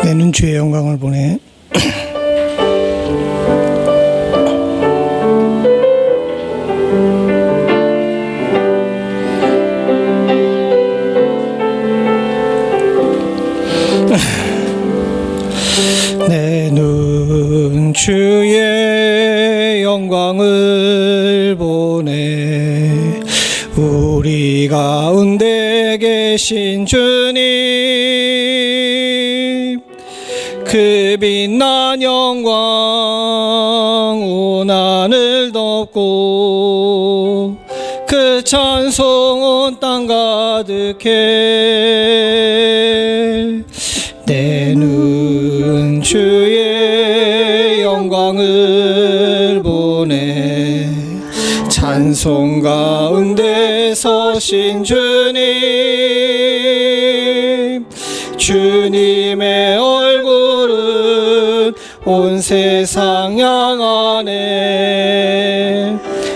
내는 주의 영광을 보내. 내는 주의 영광을 보내. 우리 가운데 계신 주님, 그 빛난 영광 온 하늘 덮고 그 찬송 온 땅 가득해. 내는 주의 영광을 보내. 찬송 가운데 서신 주님, 주님의 얼굴은 온 세상 향하네.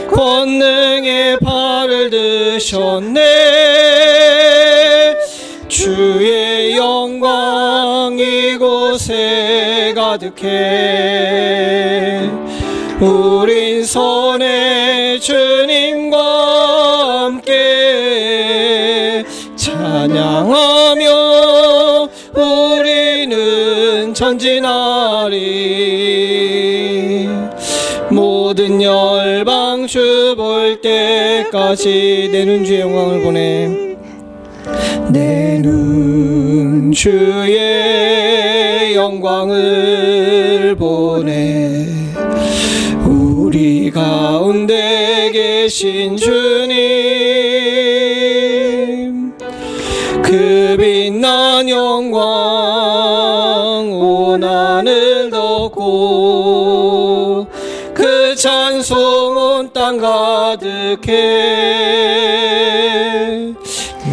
권능의 발을 드셨네. 주의 영광 이곳에 가득해. 우린 선의 주님과 함께 찬양하며 우리는 전진하리. 모든 열방 주 볼 때까지 내는 주의 영광을 보내. 내는 주의 영광을 보내. 우리 가운데 계신 주님, 그 빛난 영광 온 하늘 덮고 그 찬송 온 땅 가득해.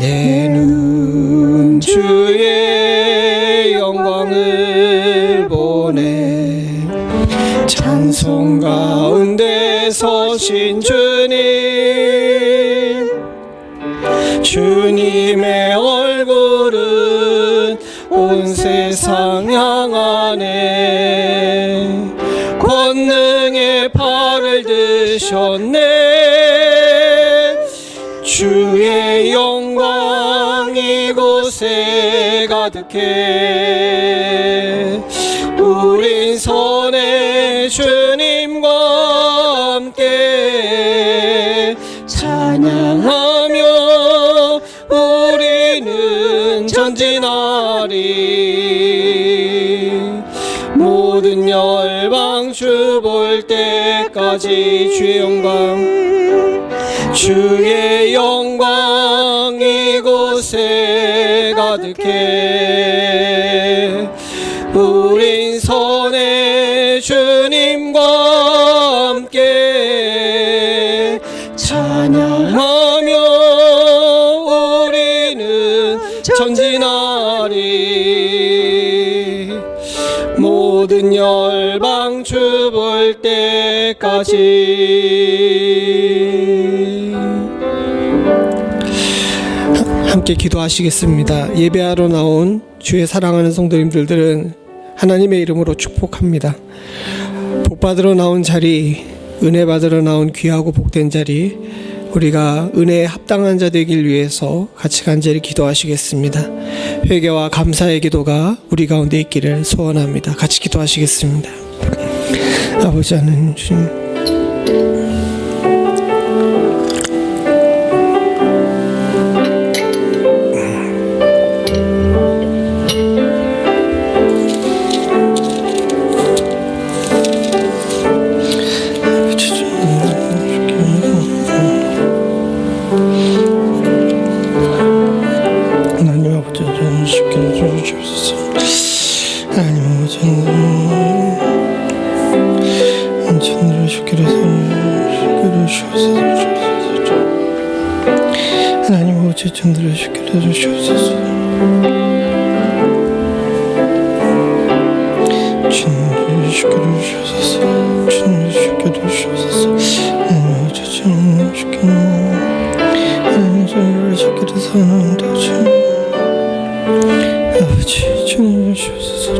내는 주의 영광을 보내. 찬송 가운데 서신 주님, 주님의 얼굴은 온 세상 향하네. 권능의 발을 드셨네. 주의 영광 이곳에 가득해. 우린 선의 주님과 함께 찬양하며 우리는 전진하리. 모든 열방 주 볼 때까지 주의 영광, 주의 영광 이곳에 가득해. 우린 선의 주님과 함께 찬양하며 우리는 전진하리. 모든 열방 주 볼 때까지. 함께 기도하시겠습니다. 예배하러 나온 주의 사랑하는 성도님들은 하나님의 이름으로 축복합니다. 복 받으러 나온 자리, 은혜 받으러 나온 귀하고 복된 자리, 우리가 은혜에 합당한 자 되길 위해서 같이 간절히 기도하시겠습니다. 회개와 감사의 기도가 우리 가운데 있기를 소원합니다. 같이 기도하시겠습니다. 아버지 하나님 주님, 하나님 어제 전들어 주시게 해주시옵소서. 주님 주시게 해주시옵소서. 주님 주시게 해주시옵소서. 하나님 어제 전들어 주시게 하나님 전들어 주시게 해서 하나님 아버지 주님 주셔서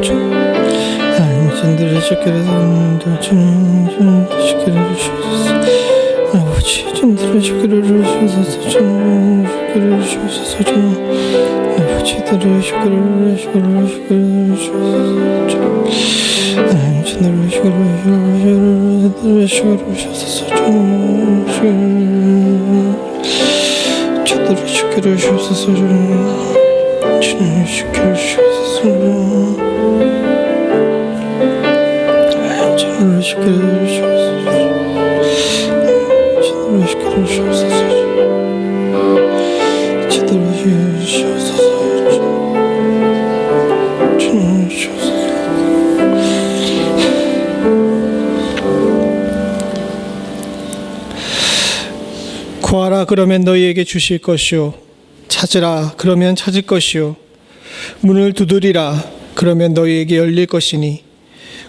하나님들의 주께를 삼는다 주님 주께를 주셔서 아버지 주님들의 주께를 주셔서 주님 주께를 주셔서 주님 아버지들의 주께를 주셔서 하나님 주님들의 주께를 주셔서 주님 주들의 주께를 주셔서 주님 주께를 주셔서 주님의 주께를 주셔서 주님의 주께를 주셔서 주들의 주셔서 주님 주셔서 구하라 그러면 너희에게 주실 것이요 찾으라 그러면 찾을 것이요 문을 두드리라 그러면 너희에게 열릴 것이니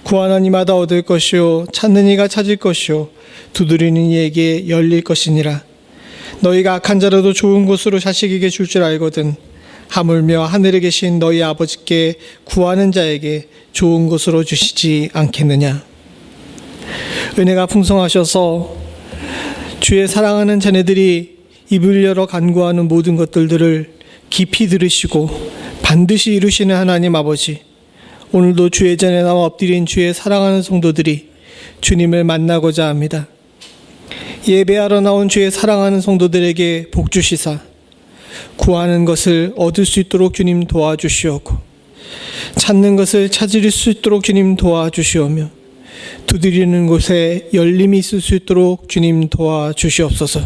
구하는 이마다 얻을 것이요 찾는 이가 찾을 것이요 두드리는 이에게 열릴 것이니라. 너희가 악한 자라도 좋은 곳으로 자식에게 줄 줄 알거든 하물며 하늘에 계신 너희 아버지께 구하는 자에게 좋은 곳으로 주시지 않겠느냐. 은혜가 풍성하셔서 주의 사랑하는 자녀들이 입을 열어 간구하는 모든 것들을 깊이 들으시고 반드시 이루시는 하나님 아버지, 오늘도 주의 전에 나와 엎드린 주의 사랑하는 성도들이 주님을 만나고자 합니다. 예배하러 나온 주의 사랑하는 성도들에게 복 주시사 구하는 것을 얻을 수 있도록 주님 도와주시옵고 찾는 것을 찾을 수 있도록 주님 도와주시오며 두드리는 곳에 열림이 있을 수 있도록 주님 도와주시옵소서.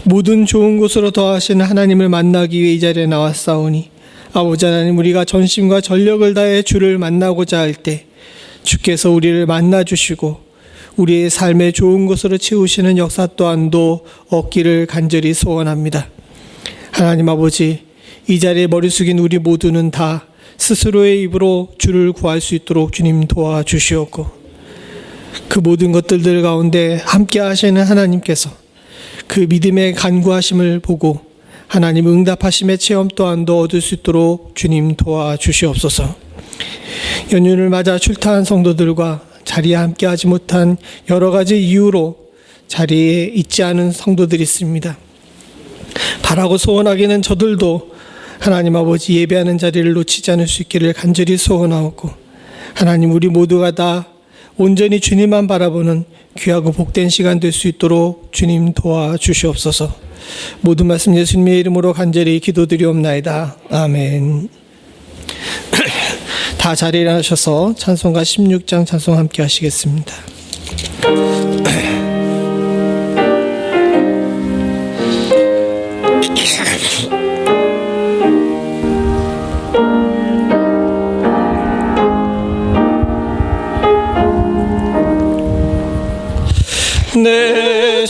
모든 좋은 곳으로 더하시는 하나님을 만나기 위해 이 자리에 나왔사오니 아버지 하나님, 우리가 전심과 전력을 다해 주를 만나고자 할 때 주께서 우리를 만나주시고 우리의 삶의 좋은 곳으로 채우시는 역사 또한도 얻기를 간절히 소원합니다. 하나님 아버지, 이 자리에 머리 숙인 우리 모두는 다 스스로의 입으로 주를 구할 수 있도록 주님 도와주시옵고 그 모든 것들 가운데 함께 하시는 하나님께서 그 믿음의 간구하심을 보고 하나님 응답하심의 체험 또한도 얻을 수 있도록 주님 도와주시옵소서. 연휴를 맞아 출타한 성도들과 자리에 함께하지 못한 여러 가지 이유로 자리에 있지 않은 성도들이 있습니다. 바라고 소원하기는 저들도 하나님 아버지 예배하는 자리를 놓치지 않을 수 있기를 간절히 소원하옵고 하나님, 우리 모두가 다 온전히 주님만 바라보는 귀하고 복된 시간 될 수 있도록 주님 도와주시옵소서. 모든 말씀 예수님의 이름으로 간절히 기도드리옵나이다. 아멘. 다 자리에 일어나셔서 찬송가 16장 찬송 함께 하시겠습니다. 내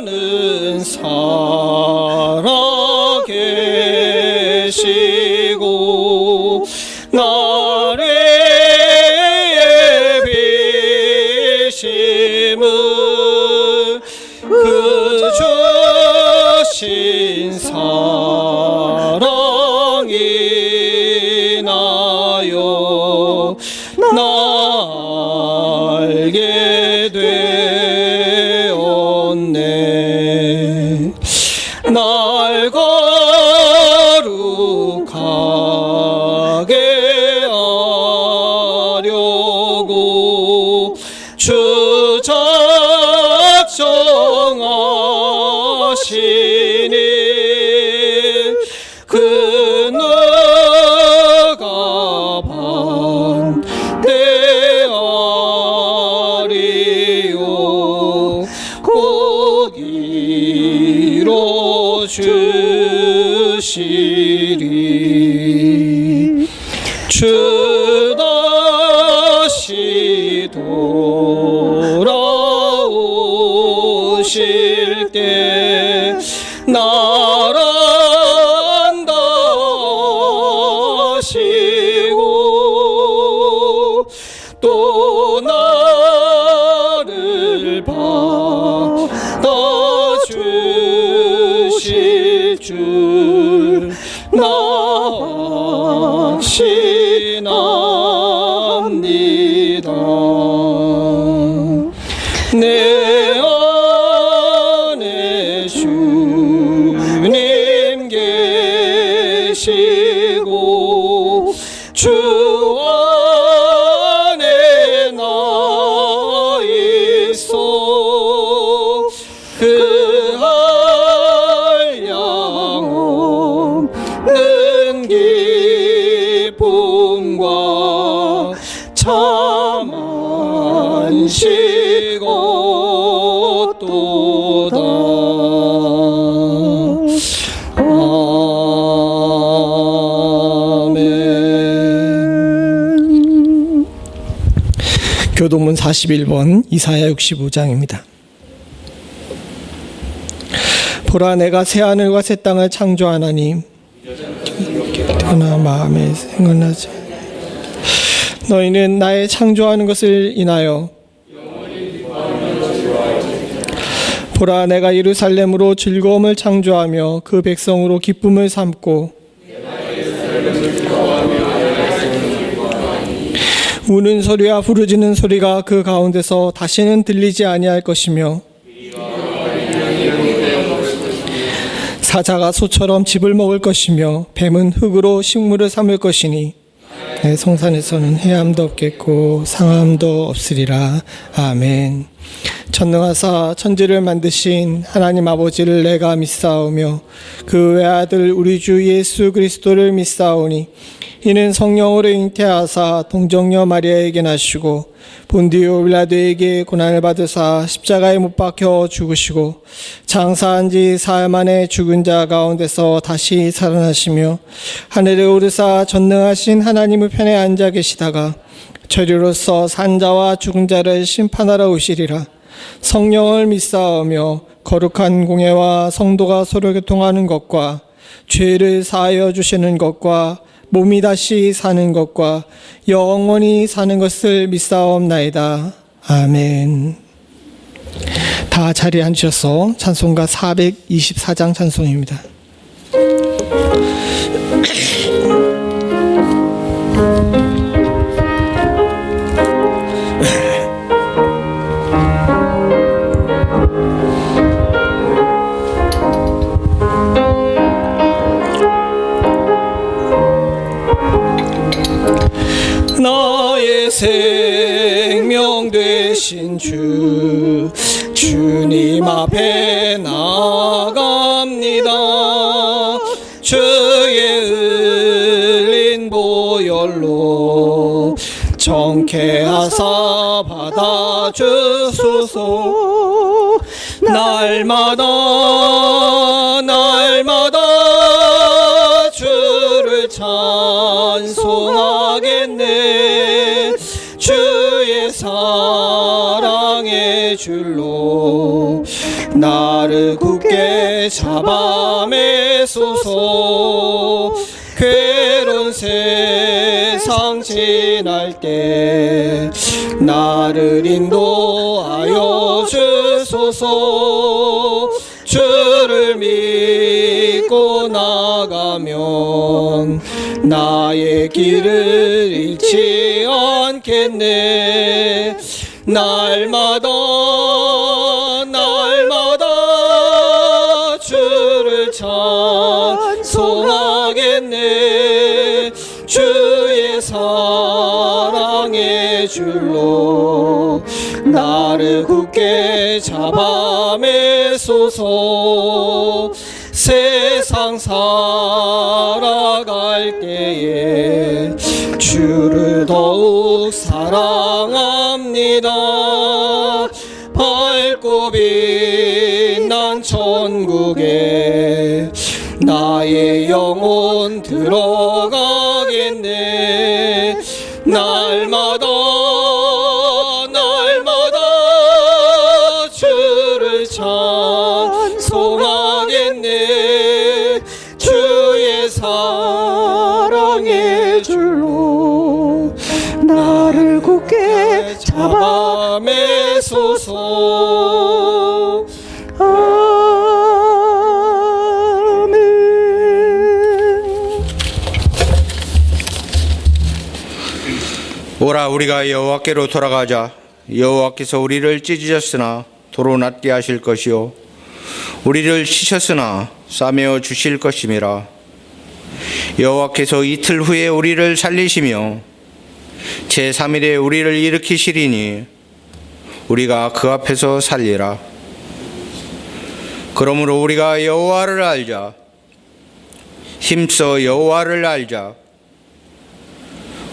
주는 살아계시고 나를 예비심을 그 주신 사랑이 나요 알게 되었네. 날 거룩하게 하려고 주 작정하시니 그 누가 반대하리요. 꼭 이뤄 주시리. 주 다시 돌아오실 때 나란다 하시고 또 나를 받아주실 줄 나 확신합니다. 내 안에 주님 계시고 주 안에 나 있어 그 한량없는 기쁨과 참 안식 얻도다. 아멘. 교도문 41번 이사야 65장입니다. 보라, 내가 새 하늘과 새 땅을 창조하나니 그러나 마음에 생각나지. 너희는 나의 창조하는 것을 인하여 보라, 내가 예루살렘으로 즐거움을 창조하며 그 백성으로 기쁨을 삼고 우는 소리와 부르짖는 소리가 그 가운데서 다시는 들리지 아니할 것이며 사자가 소처럼 집을 먹을 것이며 뱀은 흙으로 식물을 삼을 것이니 내 성산에서는 해함도 없겠고 상함도 없으리라. 아멘. 전능하사 천지를 만드신 하나님 아버지를 내가 믿사오며 그 외아들 우리 주 예수 그리스도를 믿사오니 이는 성령으로 잉태하사 동정녀 마리아에게 나시고 본디오 빌라도에게 고난을 받으사 십자가에 못 박혀 죽으시고 장사한 지 사흘 만에 죽은 자 가운데서 다시 살아나시며 하늘에 오르사 전능하신 하나님의 편에 앉아 계시다가 저리로서 산 자와 죽은 자를 심판하러 오시리라. 성령을 믿사오며 거룩한 공예와 성도가 서로 교통하는 것과 죄를 사하여 주시는 것과 몸이 다시 사는 것과 영원히 사는 것을 믿사옵나이다. 아멘. 다 자리에 앉으셔서 찬송가 424장 찬송입니다. 나의 생명 되신 주님 앞에 나갑니다. 주의 흘린 보혈로 정케하사 받아주소서. 날마다 주를 찬송하겠네. 주의 사랑의 줄로 나를 굳게 잡아매소서. 괴로운 세상 지날 때 나를 인도하여 주소서. 주를 믿고 나가면 나의 길을 잃지 않겠네. 날마다 주를 찬송하겠네. 주의 사랑의 줄로 나를 굳게 잡아매소서. 세상 살아갈 때에 주를 더욱 사랑합니다. 밝고 빛난 천국에 나의 영혼 들어가겠네. 날마다 주를 찬송하겠네. 주의 사랑의 줄로 나를 굳게 잡아매소서. 아멘. 오라 우리가 여호와께로 돌아가자. 여호와께서 우리를 찢으셨으나 도로 낫게 하실 것이요 우리를 치셨으나 싸매어 주실 것임이라. 여호와께서 이틀 후에 우리를 살리시며 제3일에 우리를 일으키시리니 우리가 그 앞에서 살리라. 그러므로 우리가 여호와를 알자. 힘써 여호와를 알자.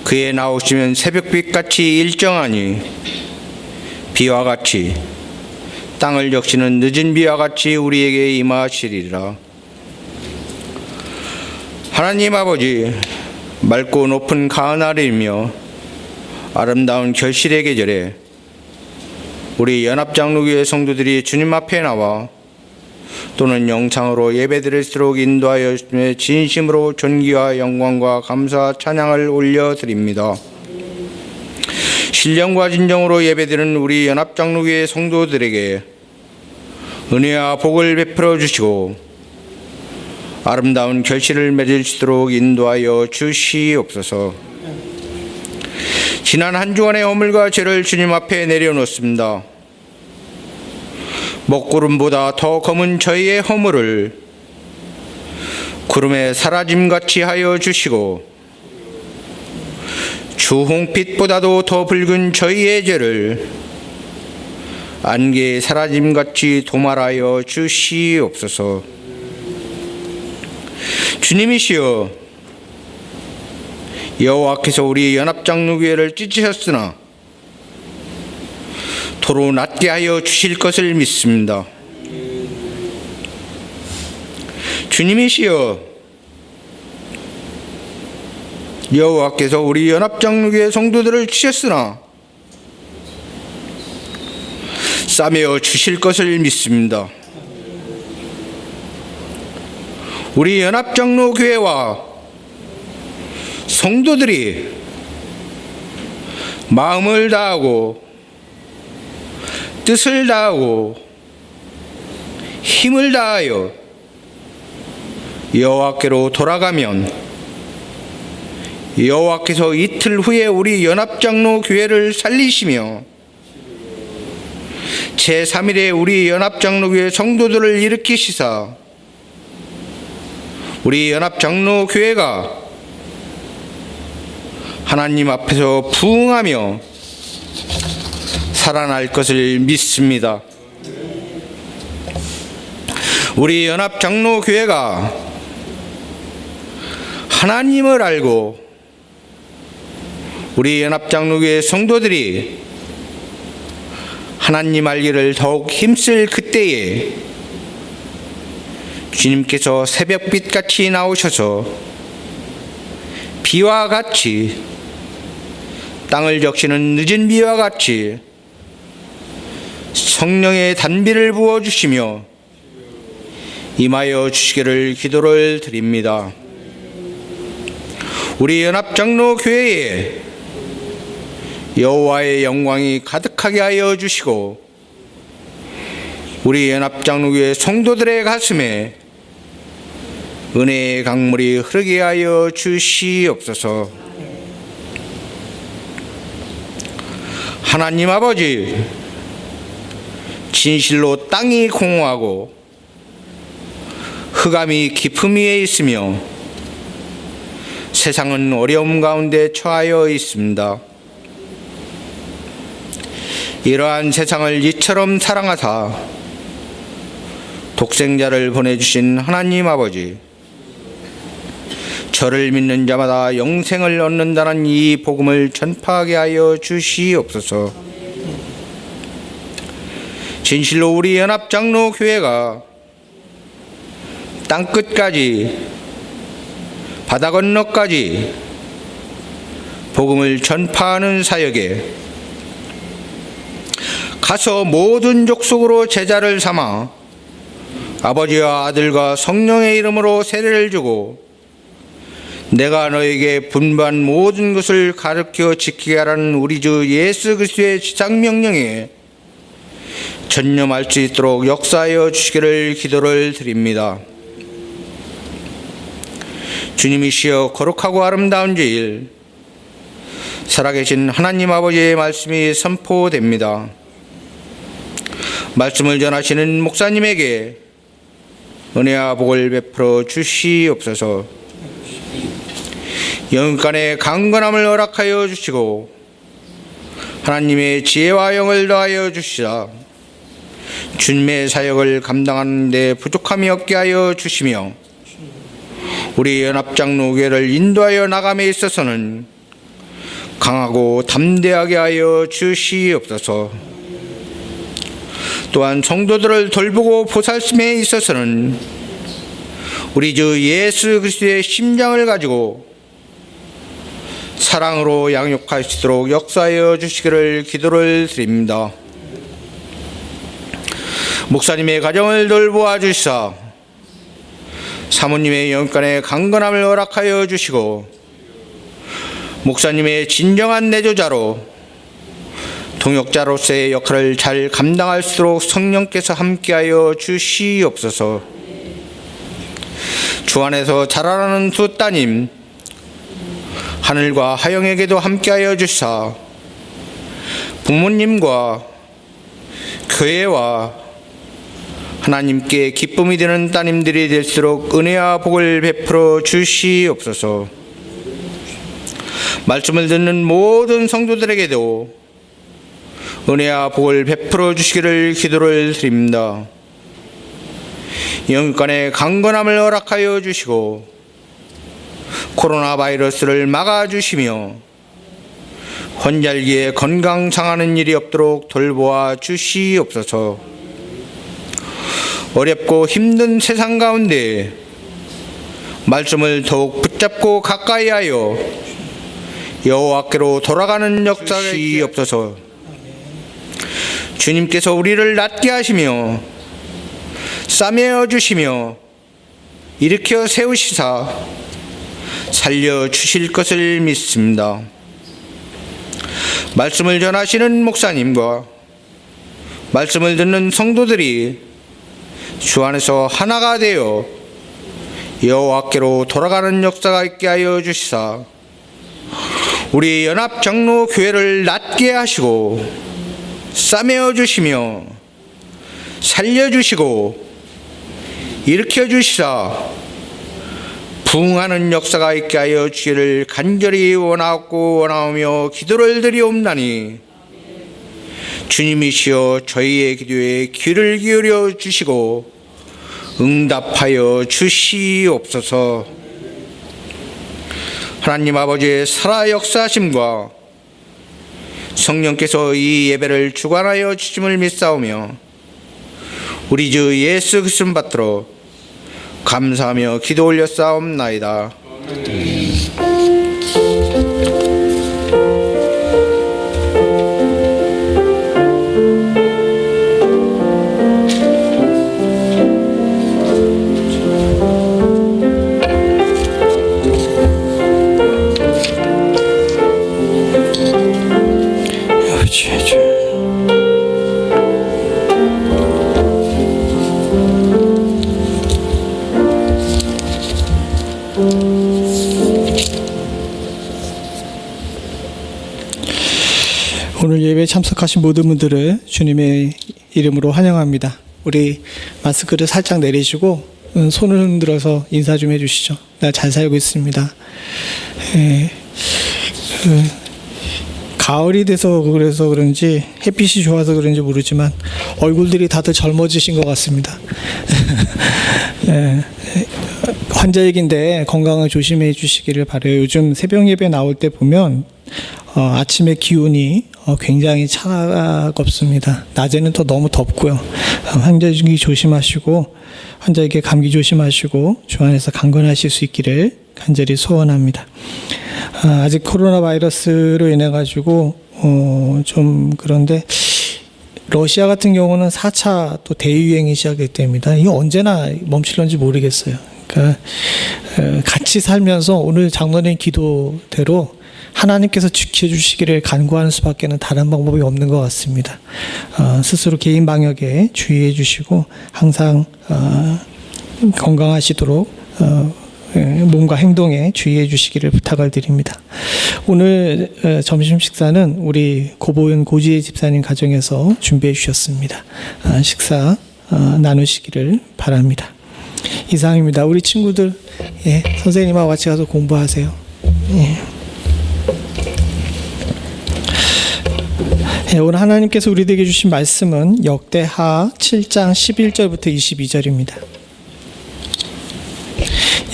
그의 나오시면 새벽빛같이 일정하니 비와 같이 땅을 적시는 늦은 비와 같이 우리에게 임하시리라. 하나님 아버지, 맑고 높은 가을날이며 아름다운 결실의 계절에 우리 연합장로교회 성도들이 주님 앞에 나와 또는 영상으로 예배드릴수록 인도하여 주심에 진심으로 존귀와 영광과 감사 찬양을 올려드립니다. 신령과 진정으로 예배드리는 우리 연합장로교회 성도들에게 은혜와 복을 베풀어 주시고 아름다운 결실을 맺을 수 있도록 인도하여 주시옵소서. 지난 한 주간의 허물과 죄를 주님 앞에 내려놓습니다. 먹구름보다 더 검은 저희의 허물을 구름에 사라짐같이 하여 주시고 주홍빛보다도 더 붉은 저희의 죄를 안개의 사라짐같이 도말하여 주시옵소서. 주님이시여, 여호와께서 우리 연합장로교회를 찢으셨으나 도로 낫게 하여 주실 것을 믿습니다. 주님이시여, 여호와께서 우리 연합장로교회 성도들을 치셨으나 싸매어 주실 것을 믿습니다. 우리 연합장로교회와 성도들이 마음을 다하고 뜻을 다하고 힘을 다하여 여호와께로 돌아가면 여호와께서 이틀 후에 우리 연합장로교회를 살리시며 제3일에 우리 연합장로교회 성도들을 일으키시사 우리 연합장로교회가 하나님 앞에서 부응하며 살아날 것을 믿습니다. 우리 연합장로교회가 하나님을 알고 우리 연합장로교회 성도들이 하나님 알기를 더욱 힘쓸 그때에 주님께서 새벽빛같이 나오셔서 비와 같이 땅을 적시는 늦은 비와 같이 성령의 단비를 부어주시며 임하여 주시기를 기도를 드립니다. 우리 연합장로교회에 여호와의 영광이 가득하게 하여 주시고 우리 연합장로교회 성도들의 가슴에 은혜의 강물이 흐르게 하여 주시옵소서. 하나님 아버지, 진실로 땅이 공허하고 흑암이 깊음 위에 있으며 세상은 어려움 가운데 처하여 있습니다. 이러한 세상을 이처럼 사랑하사 독생자를 보내주신 하나님 아버지, 저를 믿는 자마다 영생을 얻는다는 이 복음을 전파하게 하여 주시옵소서. 진실로 우리 연합장로교회가 땅끝까지 바다 건너까지 복음을 전파하는 사역에 가서 모든 족속으로 제자를 삼아 아버지와 아들과 성령의 이름으로 세례를 주고 내가 너에게 분부한 모든 것을 가르쳐 지키게 하라는 우리 주 예수 그리스도의 지상명령에 전념할 수 있도록 역사하여 주시기를 기도를 드립니다. 주님이시여, 거룩하고 아름다운 제일 살아계신 하나님 아버지의 말씀이 선포됩니다. 말씀을 전하시는 목사님에게 은혜와 복을 베풀어 주시옵소서. 영간의 강건함을 허락하여 주시고 하나님의 지혜와 영을 더하여 주시사 주님의 사역을 감당하는 데 부족함이 없게 하여 주시며 우리 연합장로교회를 인도하여 나감에 있어서는 강하고 담대하게 하여 주시옵소서. 또한 성도들을 돌보고 보살심에 있어서는 우리 주 예수 그리스도의 심장을 가지고 사랑으로 양육하시도록 역사하여 주시기를 기도를 드립니다. 목사님의 가정을 돌보아 주시사 사모님의 영간의 강건함을 허락하여 주시고 목사님의 진정한 내조자로 동역자로서의 역할을 잘 감당할 수 있도록 성령께서 함께하여 주시옵소서. 주 안에서 자라나는 두 따님 하늘과 하영에게도 함께하여 주시사 부모님과 교회와 하나님께 기쁨이 되는 따님들이 될수록 은혜와 복을 베풀어 주시옵소서. 말씀을 듣는 모든 성도들에게도 은혜와 복을 베풀어 주시기를 기도를 드립니다. 영간의 강건함을 허락하여 주시고 코로나 바이러스를 막아주시며 환절기에 건강 상하는 일이 없도록 돌보아 주시옵소서. 어렵고 힘든 세상 가운데 말씀을 더욱 붙잡고 가까이 하여 여호와께로 돌아가는 역사가 주시옵소서. 주님께서 우리를 낫게 하시며 싸매어 주시며 일으켜 세우시사 살려주실 것을 믿습니다. 말씀을 전하시는 목사님과 말씀을 듣는 성도들이 주 안에서 하나가 되어 여호와께로 돌아가는 역사가 있게 하여 주시사 우리 연합장로교회를 낫게 하시고 싸매어 주시며 살려주시고 일으켜 주시사 부흥하는 역사가 있게 하여 주시기를 간절히 원하고 원하오며 기도를 드리옵나니 주님이시여 저희의 기도에 귀를 기울여 주시고 응답하여 주시옵소서. 하나님 아버지의 살아 역사하심과 성령께서 이 예배를 주관하여 주심을 믿사오며 우리 주 예수 그리스도 받들어 감사하며 기도 올렸사옵나이다. 오늘 예배에 참석하신 모든 분들을 주님의 이름으로 환영합니다. 우리 마스크를 살짝 내리시고 손을 흔들어서 인사 좀 해주시죠. 나 잘 살고 있습니다. 가을이 돼서 그래서 그런지 햇빛이 좋아서 그런지 모르지만 얼굴들이 다들 젊어지신 것 같습니다. 환자얘기인데 건강을 조심해 주시기를 바라요. 요즘 새벽 예배 나올 때 보면 아침에 기온이 굉장히 차갑습니다. 낮에는 또 너무 덥고요. 환자에게 조심하시고 환자에게 감기 조심하시고 주 안에서 강건하실 수 있기를 간절히 소원합니다. 아직 코로나 바이러스로 인해 가지고 좀 그런데 러시아 같은 경우는 4차 또 대유행이 시작이 됩니다. 이거 언제나 멈출런지 모르겠어요. 그러니까 같이 살면서 오늘 장로님 기도대로 하나님께서 지켜주시기를 간구하는 수밖에는 다른 방법이 없는 것 같습니다. 스스로 개인 방역에 주의해 주시고 항상 건강하시도록 몸과 행동에 주의해 주시기를 부탁을 드립니다. 오늘 점심 식사는 우리 고보은 고지혜 집사님 가정에서 준비해 주셨습니다. 식사 나누시기를 바랍니다. 이상입니다. 우리 친구들 선생님하고 같이 가서 공부하세요. 오늘 하나님께서 우리에게 주신 말씀은 역대하 7장 11절부터 22절입니다.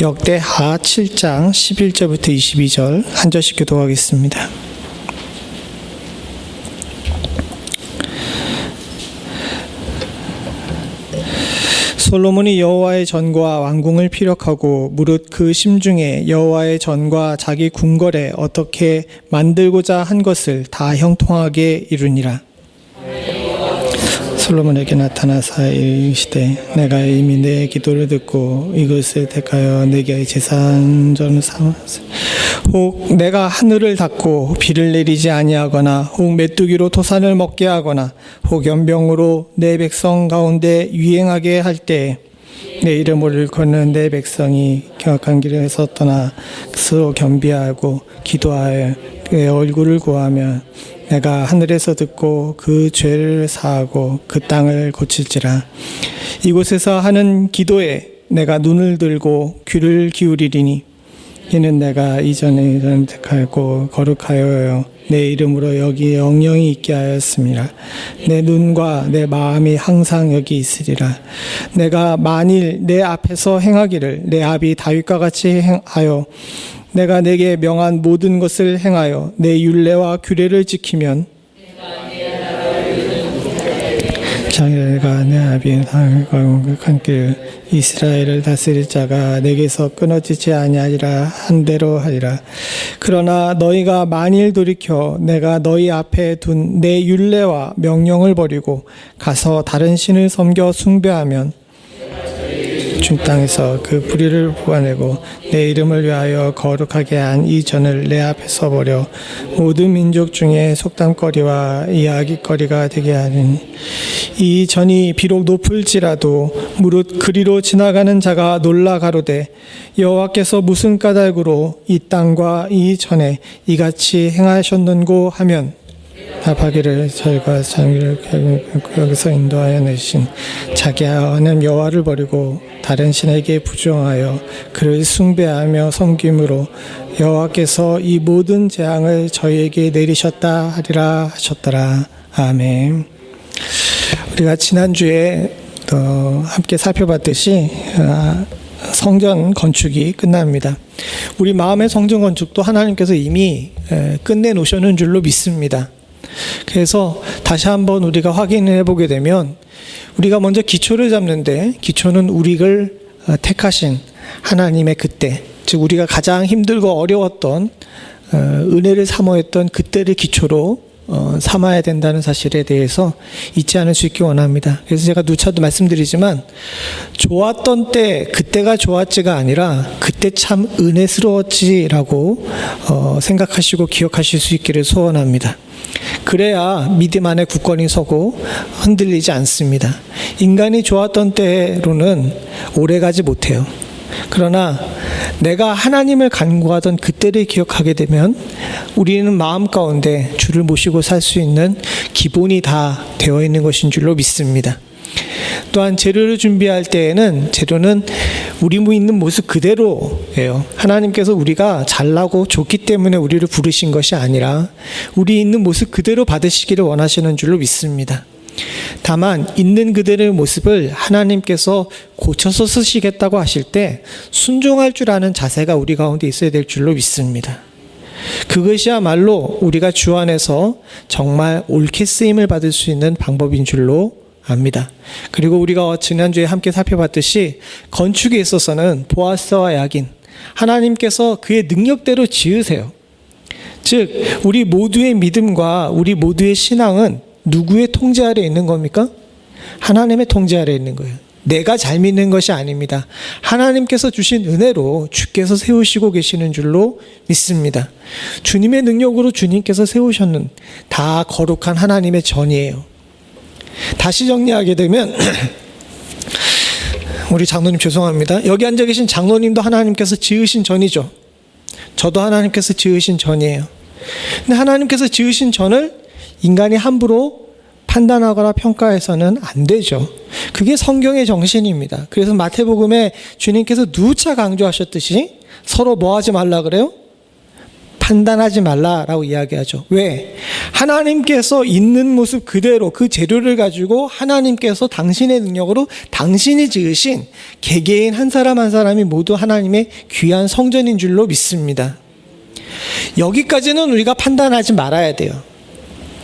역대하 7장 11절부터 22절 한 절씩 교독하겠습니다. 솔로몬이 여호와의 전과 왕궁을 피력하고 무릇 그 심중에 여호와의 전과 자기 궁궐에 어떻게 만들고자 한 것을 다 형통하게 이루니라. 솔로몬에게 나타나사 이르시되 내가 이미 내 기도를 듣고 이것을 택하여 내게 제사장을 삼았으 혹 내가 하늘을 닫고 비를 내리지 아니하거나 혹 메뚜기로 토산을 먹게 하거나 혹 연병으로 내 백성 가운데 유행하게 할 때 내 이름을 걷는 내 백성이 경악한 길에서 떠나 스스로 겸비하고 기도하여 그의 얼굴을 구하면 내가 하늘에서 듣고 그 죄를 사하고 그 땅을 고칠지라. 이곳에서 하는 기도에 내가 눈을 들고 귀를 기울이리니 이는 내가 이전에 택하고 거룩하여 내 이름으로 여기 영영이 있게 하였습니다. 내 눈과 내 마음이 항상 여기 있으리라. 내가 만일 내 앞에서 행하기를 내 아비 다윗과 같이 행하여 내가 내게 명한 모든 것을 행하여 내 율례와 규례를 지키면 자기가 내 아비의 상한 길 이스라엘을 다스릴 자가 내게서 끊어지지 아니하리라 한 대로 하리라. 그러나 너희가 만일 돌이켜 내가 너희 앞에 둔 내 율례와 명령을 버리고 가서 다른 신을 섬겨 숭배하면 준 땅에서 그 불의를 뽑아내고 내 이름을 위하여 거룩하게 한 이 전을 내 앞에서 버려 모든 민족 중에 속담거리와 이야기거리가 되게 하리니 이 전이 비록 높을지라도 무릇 그리로 지나가는 자가 놀라 가로되 여호와께서 무슨 까닭으로 이 땅과 이 전에 이같이 행하셨는고 하면 답하기를 저희가 자기를 여기서 인도하여 내신 자기 하나님 여호와를 버리고 다른 신에게 부정하여 그를 숭배하며 섬김으로 여호와께서 이 모든 재앙을 저희에게 내리셨다 하리라 하셨더라. 아멘. 우리가 지난주에 함께 살펴봤듯이 성전 건축이 끝납니다. 우리 마음의 성전 건축도 하나님께서 이미 끝내놓으셨는 줄로 믿습니다. 그래서 다시 한번 우리가 확인해 보게 되면 우리가 먼저 기초를 잡는데 기초는 우리를 택하신 하나님의 그때, 즉 우리가 가장 힘들고 어려웠던 은혜를 사모했던 그때를 기초로 삼아야 된다는 사실에 대해서 잊지 않을 수 있기 원합니다. 그래서 제가 누차도 말씀드리지만 좋았던 때 그때가 좋았지가 아니라 그때 참 은혜스러웠지라고 생각하시고 기억하실 수 있기를 소원합니다. 그래야 믿음 안에 굳건히 서고 흔들리지 않습니다. 인간이 좋았던 때로는 오래가지 못해요. 그러나 내가 하나님을 간구하던 그때를 기억하게 되면 우리는 마음 가운데 주를 모시고 살 수 있는 기본이 다 되어 있는 것인 줄로 믿습니다. 또한 재료를 준비할 때에는 재료는 우리 있는 모습 그대로예요. 하나님께서 우리가 잘나고 좋기 때문에 우리를 부르신 것이 아니라 우리 있는 모습 그대로 받으시기를 원하시는 줄로 믿습니다. 다만 있는 그대로의 모습을 하나님께서 고쳐서 쓰시겠다고 하실 때 순종할 줄 아는 자세가 우리 가운데 있어야 될 줄로 믿습니다. 그것이야말로 우리가 주 안에서 정말 옳게 쓰임을 받을 수 있는 방법인 줄로 압니다. 그리고 우리가 지난주에 함께 살펴봤듯이 건축에 있어서는 보아스와 야긴, 하나님께서 그의 능력대로 지으세요. 즉 우리 모두의 믿음과 우리 모두의 신앙은 누구의 통제 아래 있는 겁니까? 하나님의 통제 아래 있는 거예요. 내가 잘 믿는 것이 아닙니다. 하나님께서 주신 은혜로 주께서 세우시고 계시는 줄로 믿습니다. 주님의 능력으로 주님께서 세우셨는 다 거룩한 하나님의 전이에요. 다시 정리하게 되면 우리 장로님 죄송합니다. 여기 앉아 계신 장로님도 하나님께서 지으신 전이죠. 저도 하나님께서 지으신 전이에요. 근데 하나님께서 지으신 전을 인간이 함부로 판단하거나 평가해서는 안 되죠. 그게 성경의 정신입니다. 그래서 마태복음에 주님께서 누차 강조하셨듯이 서로 뭐 하지 말라 그래요? 판단하지 말라라고 이야기하죠. 왜? 하나님께서 있는 모습 그대로 그 재료를 가지고 하나님께서 당신의 능력으로 당신이 지으신 개개인 한 사람 한 사람이 모두 하나님의 귀한 성전인 줄로 믿습니다. 여기까지는 우리가 판단하지 말아야 돼요.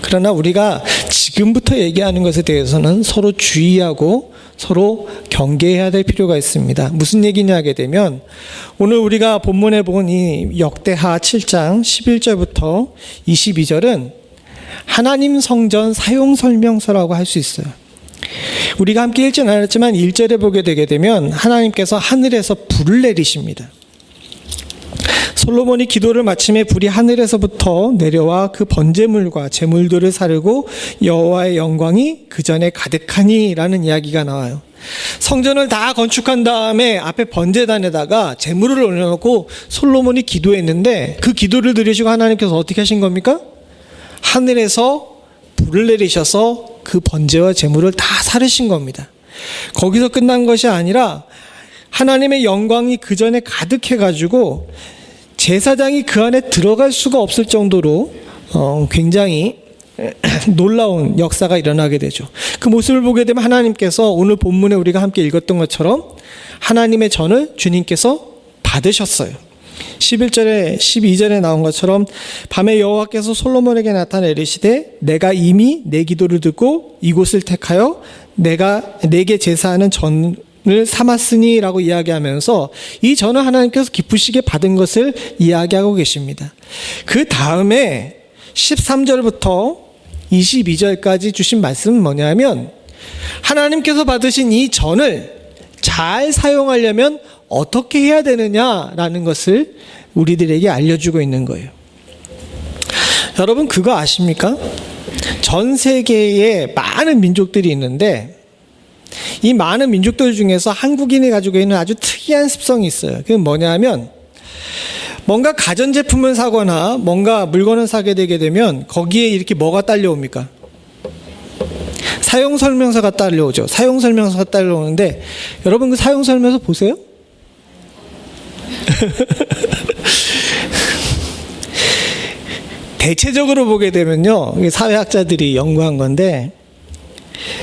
그러나 우리가 지금부터 얘기하는 것에 대해서는 서로 주의하고 서로 경계해야 될 필요가 있습니다. 무슨 얘기냐 하게 되면 오늘 우리가 본문에 본 이 역대하 7장 11절부터 22절은 하나님 성전 사용 설명서라고 할 수 있어요. 우리가 함께 읽지는 않았지만 1절에 보게 되게 되면 하나님께서 하늘에서 불을 내리십니다. 솔로몬이 기도를 마침에 불이 하늘에서부터 내려와 그 번제물과 제물들을 사르고 여호와의 영광이 그 전에 가득하니라는 이야기가 나와요. 성전을 다 건축한 다음에 앞에 번제단에다가 제물을 올려놓고 솔로몬이 기도했는데 그 기도를 들으시고 하나님께서 어떻게 하신 겁니까? 하늘에서 불을 내리셔서 그 번제와 제물을 다 사르신 겁니다. 거기서 끝난 것이 아니라 하나님의 영광이 그 전에 가득해가지고 제사장이 그 안에 들어갈 수가 없을 정도로 굉장히 놀라운 역사가 일어나게 되죠. 그 모습을 보게 되면 하나님께서 오늘 본문에 우리가 함께 읽었던 것처럼 하나님의 전을 주님께서 받으셨어요. 11절에 12절에 나온 것처럼 밤에 여호와께서 솔로몬에게 나타나 이르시되 내가 이미 내 기도를 듣고 이곳을 택하여 내가 내게 제사하는 전을 삼았으니라고 이야기하면서 이 전을 하나님께서 기쁘시게 받은 것을 이야기하고 계십니다. 그 다음에 13절부터 22절까지 주신 말씀은 뭐냐면 하나님께서 받으신 이 전을 잘 사용하려면 어떻게 해야 되느냐라는 것을 우리들에게 알려주고 있는 거예요. 여러분 그거 아십니까? 전 세계에 많은 민족들이 있는데 이 많은 민족들 중에서 한국인이 가지고 있는 아주 특이한 습성이 있어요. 그게 뭐냐면 뭔가 가전제품을 사거나 뭔가 물건을 사게 되게 되면 거기에 이렇게 뭐가 딸려옵니까? 사용설명서가 딸려오죠. 사용설명서가 딸려오는데 여러분 그 사용설명서 보세요? 대체적으로 보게 되면요. 사회학자들이 연구한 건데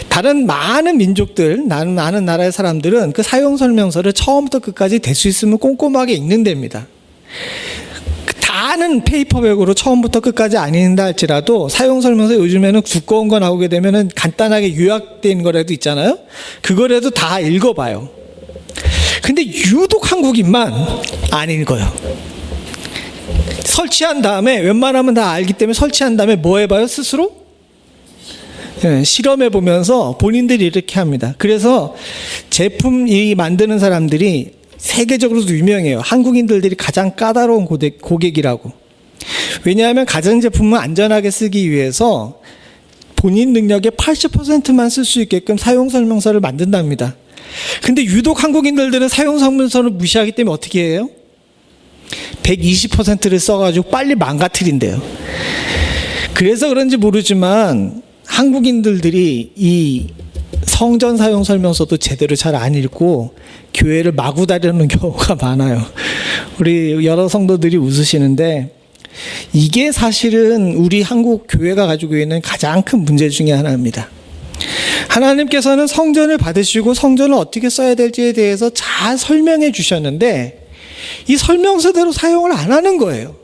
다른 많은 민족들, 많은 나라의 사람들은 그 사용설명서를 처음부터 끝까지 될 수 있으면 꼼꼼하게 읽는답니다. 다는 페이퍼백으로 처음부터 끝까지 안 읽는다 할지라도 사용설명서 요즘에는 두꺼운 거 나오게 되면은 간단하게 요약된 거라도 있잖아요. 그거라도 다 읽어봐요. 근데 유독 한국인만 안 읽어요. 설치한 다음에 웬만하면 다 알기 때문에 설치한 다음에 뭐 해봐요? 스스로? 실험해 보면서 본인들이 이렇게 합니다. 그래서 제품 이 만드는 사람들이 세계적으로도 유명해요. 한국인들이 가장 까다로운 고객이라고. 왜냐하면 가전제품을 안전하게 쓰기 위해서 본인 능력의 80%만 쓸 수 있게끔 사용설명서를 만든답니다. 근데 유독 한국인들은 사용설명서를 무시하기 때문에 어떻게 해요? 120%를 써가지고 빨리 망가뜨린대요. 그래서 그런지 모르지만 한국인들이 이 성전 사용 설명서도 제대로 잘 안 읽고 교회를 마구 다니는 경우가 많아요. 우리 여러 성도들이 웃으시는데 이게 사실은 우리 한국 교회가 가지고 있는 가장 큰 문제 중에 하나입니다. 하나님께서는 성전을 받으시고 성전을 어떻게 써야 될지에 대해서 잘 설명해 주셨는데 이 설명서대로 사용을 안 하는 거예요.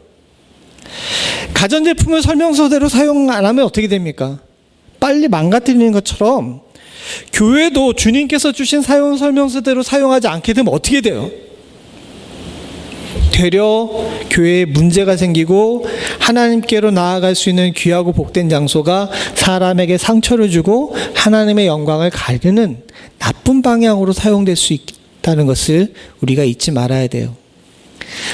가전제품을 설명서대로 사용 안 하면 어떻게 됩니까? 빨리 망가뜨리는 것처럼 교회도 주님께서 주신 사용 설명서대로 사용하지 않게 되면 어떻게 돼요? 되려 교회에 문제가 생기고 하나님께로 나아갈 수 있는 귀하고 복된 장소가 사람에게 상처를 주고 하나님의 영광을 가르는 나쁜 방향으로 사용될 수 있다는 것을 우리가 잊지 말아야 돼요.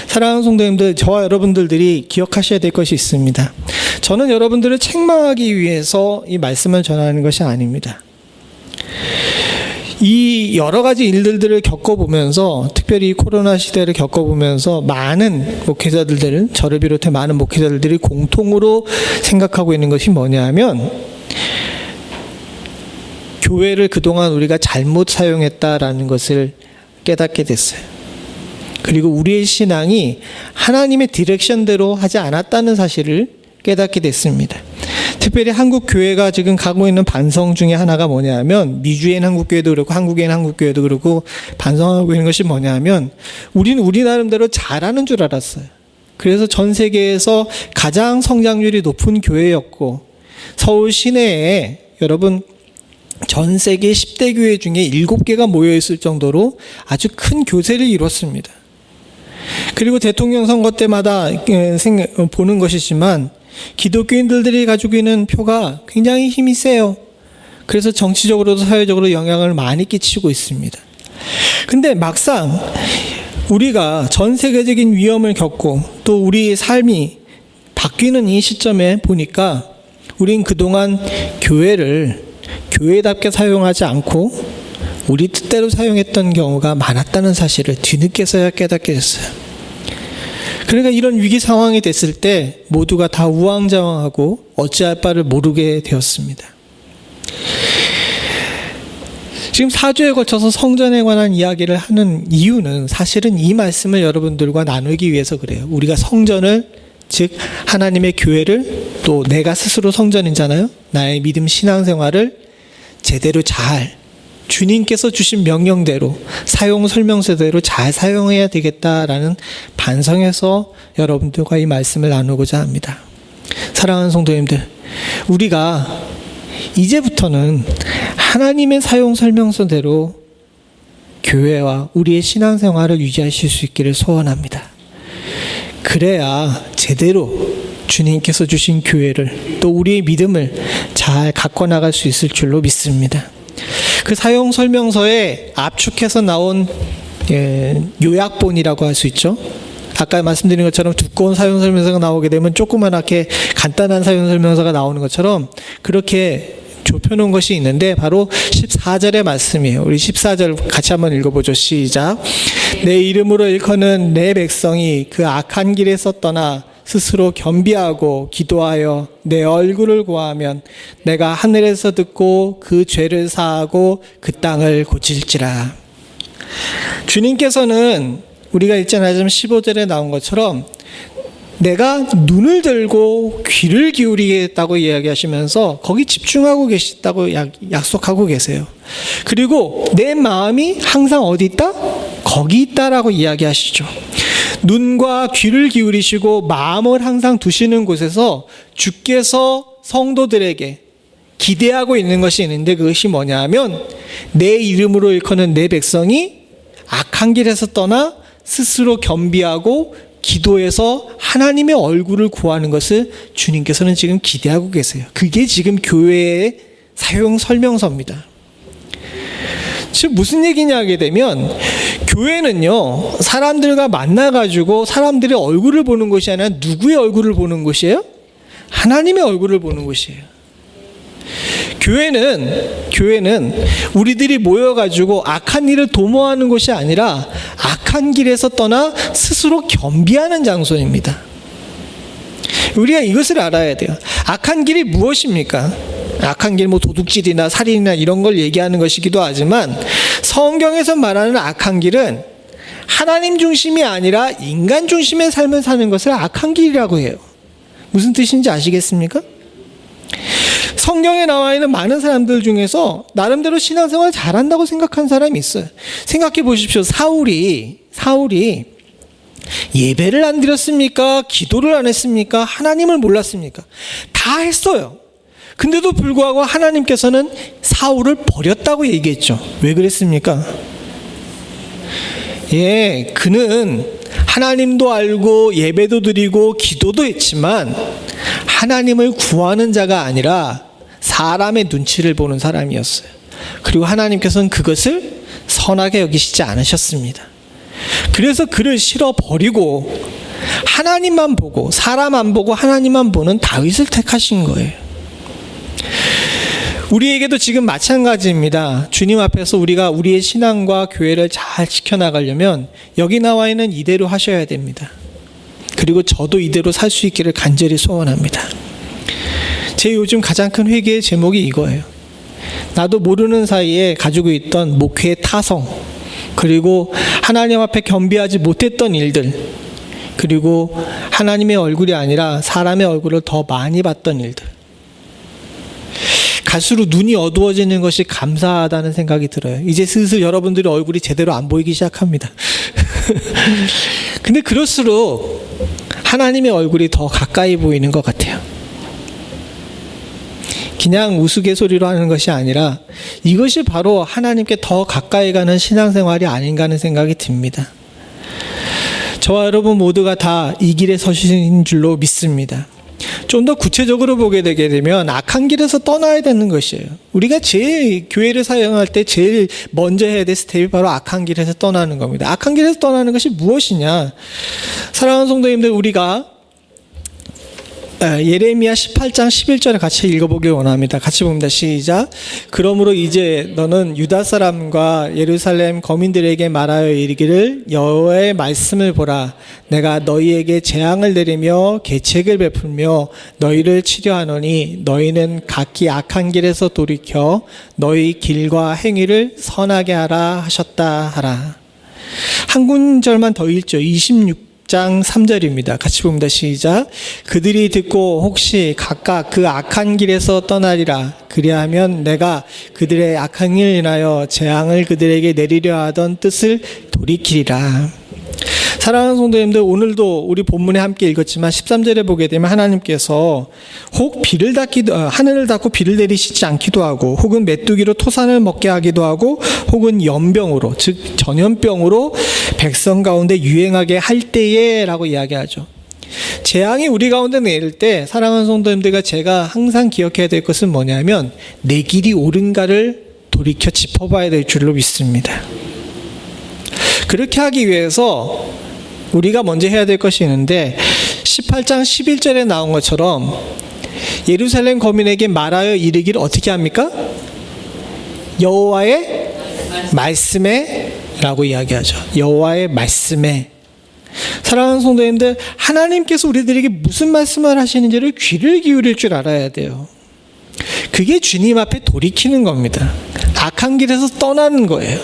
사랑하는 성도님들, 저와 여러분들이 기억하셔야 될 것이 있습니다. 저는 여러분들을 책망하기 위해서 이 말씀을 전하는 것이 아닙니다. 이 여러 가지 일들을 겪어보면서, 특별히 코로나 시대를 겪어보면서 많은 목회자들은, 저를 비롯해 많은 목회자들이 공통으로 생각하고 있는 것이 뭐냐면, 교회를 그동안 우리가 잘못 사용했다라는 것을 깨닫게 됐어요. 그리고 우리의 신앙이 하나님의 디렉션대로 하지 않았다는 사실을 깨닫게 됐습니다. 특별히 한국 교회가 지금 가고 있는 반성 중에 하나가 뭐냐면, 미주엔 한국교회도 그렇고 한국엔 한국교회도 그렇고 반성하고 있는 것이 뭐냐면, 우리는 우리 나름대로 잘하는 줄 알았어요. 그래서 전 세계에서 가장 성장률이 높은 교회였고, 서울 시내에 여러분 전 세계 10대 교회 중에 7개가 모여 있을 정도로 아주 큰 교세를 이뤘습니다. 그리고 대통령 선거 때마다 보는 것이지만, 기독교인들이 가지고 있는 표가 굉장히 힘이 세요. 그래서 정치적으로도 사회적으로 영향을 많이 끼치고 있습니다. 근데 막상 우리가 전 세계적인 위험을 겪고 또 우리의 삶이 바뀌는 이 시점에 보니까, 우린 그동안 교회를 교회답게 사용하지 않고 우리 뜻대로 사용했던 경우가 많았다는 사실을 뒤늦게서야 깨닫게 됐어요. 그러니까 이런 위기 상황이 됐을 때 모두가 다 우왕좌왕하고 어찌할 바를 모르게 되었습니다. 지금 4주에 걸쳐서 성전에 관한 이야기를 하는 이유는 사실은 이 말씀을 여러분들과 나누기 위해서 그래요. 우리가 성전을, 즉 하나님의 교회를, 또 내가 스스로 성전이잖아요. 나의 믿음 신앙생활을 제대로 잘, 주님께서 주신 명령대로, 사용 설명서대로 잘 사용해야 되겠다라는 반성에서 여러분들과 이 말씀을 나누고자 합니다. 사랑하는 성도님들, 우리가 이제부터는 하나님의 사용 설명서대로 교회와 우리의 신앙생활을 유지하실 수 있기를 소원합니다. 그래야 제대로 주님께서 주신 교회를, 또 우리의 믿음을 잘 갖고 나갈 수 있을 줄로 믿습니다. 그 사용 설명서에 압축해서 나온 요약본이라고 할 수 있죠. 아까 말씀드린 것처럼 두꺼운 사용 설명서가 나오게 되면 조그맣게 간단한 사용 설명서가 나오는 것처럼 그렇게 좁혀놓은 것이 있는데, 바로 14절의 말씀이에요. 우리 14절 같이 한번 읽어보죠. 시작. 내 이름으로 일컫는 내 백성이 그 악한 길에서 떠나 스스로 겸비하고 기도하여 내 얼굴을 구하면 내가 하늘에서 듣고 그 죄를 사하고 그 땅을 고칠지라. 주님께서는 우리가 읽잖아요. 15절에 나온 것처럼 내가 눈을 들고 귀를 기울이겠다고 이야기하시면서 거기 집중하고 계시다고 약속하고 계세요. 그리고 내 마음이 항상 어디 있다? 거기 있다라고 이야기하시죠. 눈과 귀를 기울이시고 마음을 항상 두시는 곳에서 주께서 성도들에게 기대하고 있는 것이 있는데, 그것이 뭐냐 하면, 내 이름으로 일컫는 내 백성이 악한 길에서 떠나 스스로 겸비하고 기도해서 하나님의 얼굴을 구하는 것을 주님께서는 지금 기대하고 계세요. 그게 지금 교회의 사용 설명서입니다. 즉 무슨 얘기냐 하게 되면, 교회는요 사람들과 만나가지고 사람들의 얼굴을 보는 것이 아니라 누구의 얼굴을 보는 곳이에요? 하나님의 얼굴을 보는 곳이에요. 교회는 우리들이 모여가지고 악한 일을 도모하는 곳이 아니라 악한 길에서 떠나 스스로 겸비하는 장소입니다. 우리가 이것을 알아야 돼요. 악한 길이 무엇입니까? 악한 길, 도둑질이나 살인이나 이런 걸 얘기하는 것이기도 하지만, 성경에서 말하는 악한 길은 하나님 중심이 아니라 인간 중심의 삶을 사는 것을 악한 길이라고 해요. 무슨 뜻인지 아시겠습니까? 성경에 나와 있는 많은 사람들 중에서 나름대로 신앙생활 잘한다고 생각한 사람이 있어요. 생각해 보십시오. 사울이 예배를 안 드렸습니까? 기도를 안 했습니까? 하나님을 몰랐습니까? 다 했어요. 근데도 불구하고 하나님께서는 사울을 버렸다고 얘기했죠. 왜 그랬습니까? 그는 하나님도 알고 예배도 드리고 기도도 했지만 하나님을 구하는 자가 아니라 사람의 눈치를 보는 사람이었어요. 그리고 하나님께서는 그것을 선하게 여기시지 않으셨습니다. 그래서 그를 실어버리고 하나님만 보고, 사람 안 보고 하나님만 보는 다윗을 택하신 거예요. 우리에게도 지금 마찬가지입니다. 주님 앞에서 우리가 우리의 신앙과 교회를 잘 지켜나가려면 여기 나와 있는 이대로 하셔야 됩니다. 그리고 저도 이대로 살 수 있기를 간절히 소원합니다. 제 요즘 가장 큰 회개의 제목이 이거예요. 나도 모르는 사이에 가지고 있던 목회의 타성, 그리고 하나님 앞에 겸비하지 못했던 일들, 그리고 하나님의 얼굴이 아니라 사람의 얼굴을 더 많이 봤던 일들. 갈수록 눈이 어두워지는 것이 감사하다는 생각이 들어요. 이제 슬슬 여러분들의 얼굴이 제대로 안 보이기 시작합니다. 근데 그럴수록 하나님의 얼굴이 더 가까이 보이는 것 같아요. 그냥 우스갯소리로 하는 것이 아니라 이것이 바로 하나님께 더 가까이 가는 신앙생활이 아닌가 하는 생각이 듭니다. 저와 여러분 모두가 다 이 길에 서신 줄로 믿습니다. 좀 더 구체적으로 보게 되게 되면 악한 길에서 떠나야 되는 것이에요. 우리가 제일 교회를 사용할 때 제일 먼저 해야 될 스텝이 바로 악한 길에서 떠나는 겁니다. 악한 길에서 떠나는 것이 무엇이냐? 사랑하는 성도님들, 우리가 예레미야 18장 11절을 같이 읽어보길 원합니다. 같이 봅니다. 시작. 그러므로 이제 너는 유다 사람과 예루살렘 거민들에게 말하여 이르기를 여호와의 말씀을 보라. 내가 너희에게 재앙을 내리며 계책을 베풀며 너희를 치료하노니 너희는 각기 악한 길에서 돌이켜 너희 길과 행위를 선하게 하라 하셨다 하라. 한 군절만 더 읽죠. 26장 3절입니다. 같이 봅니다. 시작. 그들이 듣고 혹시 각각 그 악한 길에서 떠나리라. 그리하면 내가 그들의 악한 일 인하여 재앙을 그들에게 내리려 하던 뜻을 돌이키리라. 사랑하는 성도님들, 오늘도 우리 본문에 함께 읽었지만 13절에 보게 되면 하나님께서 혹 비를 닫기도 하늘을 닫고 비를 내리시지 않기도 하고, 혹은 메뚜기로 토산을 먹게 하기도 하고, 혹은 연병으로, 즉 전염병으로 백성 가운데 유행하게 할 때에 라고 이야기하죠. 재앙이 우리 가운데 내릴 때 사랑하는 성도님들과 제가 항상 기억해야 될 것은 뭐냐면 내 길이 옳은가를 돌이켜 짚어봐야 될 줄로 믿습니다. 그렇게 하기 위해서 우리가 먼저 해야 될 것이 있는데 18장 11절에 나온 것처럼 예루살렘 거민에게 말하여 이르기를 어떻게 합니까? 여호와의 말씀에 라고 이야기하죠. 여호와의 말씀에. 사랑하는 성도님들, 하나님께서 우리들에게 무슨 말씀을 하시는지를 귀를 기울일 줄 알아야 돼요. 그게 주님 앞에 돌이키는 겁니다. 악한 길에서 떠나는 거예요.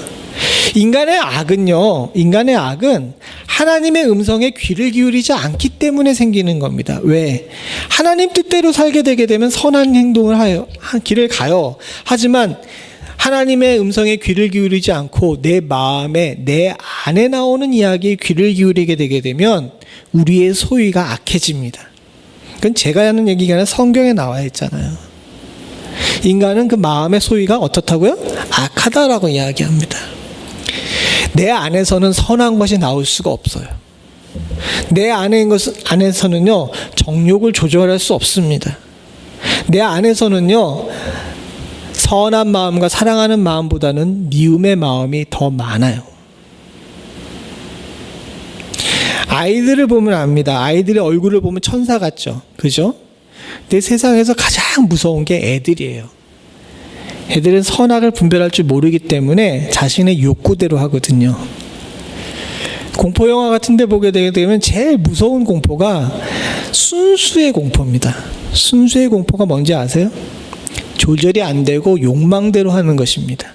인간의 악은 하나님의 음성에 귀를 기울이지 않기 때문에 생기는 겁니다. 왜? 하나님 뜻대로 살게 되게 되면 선한 행동을 하여 길을 가요. 하지만 하나님의 음성에 귀를 기울이지 않고 내 마음에, 내 안에 나오는 이야기에 귀를 기울이게 되게 되면 우리의 소위가 악해집니다. 그건 제가 하는 얘기가 아니라 성경에 나와 있잖아요. 인간은 그 마음의 소위가 어떻다고요? 악하다라고 이야기합니다. 내 안에서는 선한 것이 나올 수가 없어요. 내 안에서는요, 정욕을 조절할 수 없습니다. 내 안에서는요, 선한 마음과 사랑하는 마음보다는 미움의 마음이 더 많아요. 아이들을 보면 압니다. 아이들의 얼굴을 보면 천사 같죠? 그죠? 근데 세상에서 가장 무서운 게 애들이에요. 애들은 선악을 분별할 줄 모르기 때문에 자신의 욕구대로 하거든요. 공포영화 같은 데 보게 되면 제일 무서운 공포가 순수의 공포입니다. 순수의 공포가 뭔지 아세요? 조절이 안 되고 욕망대로 하는 것입니다.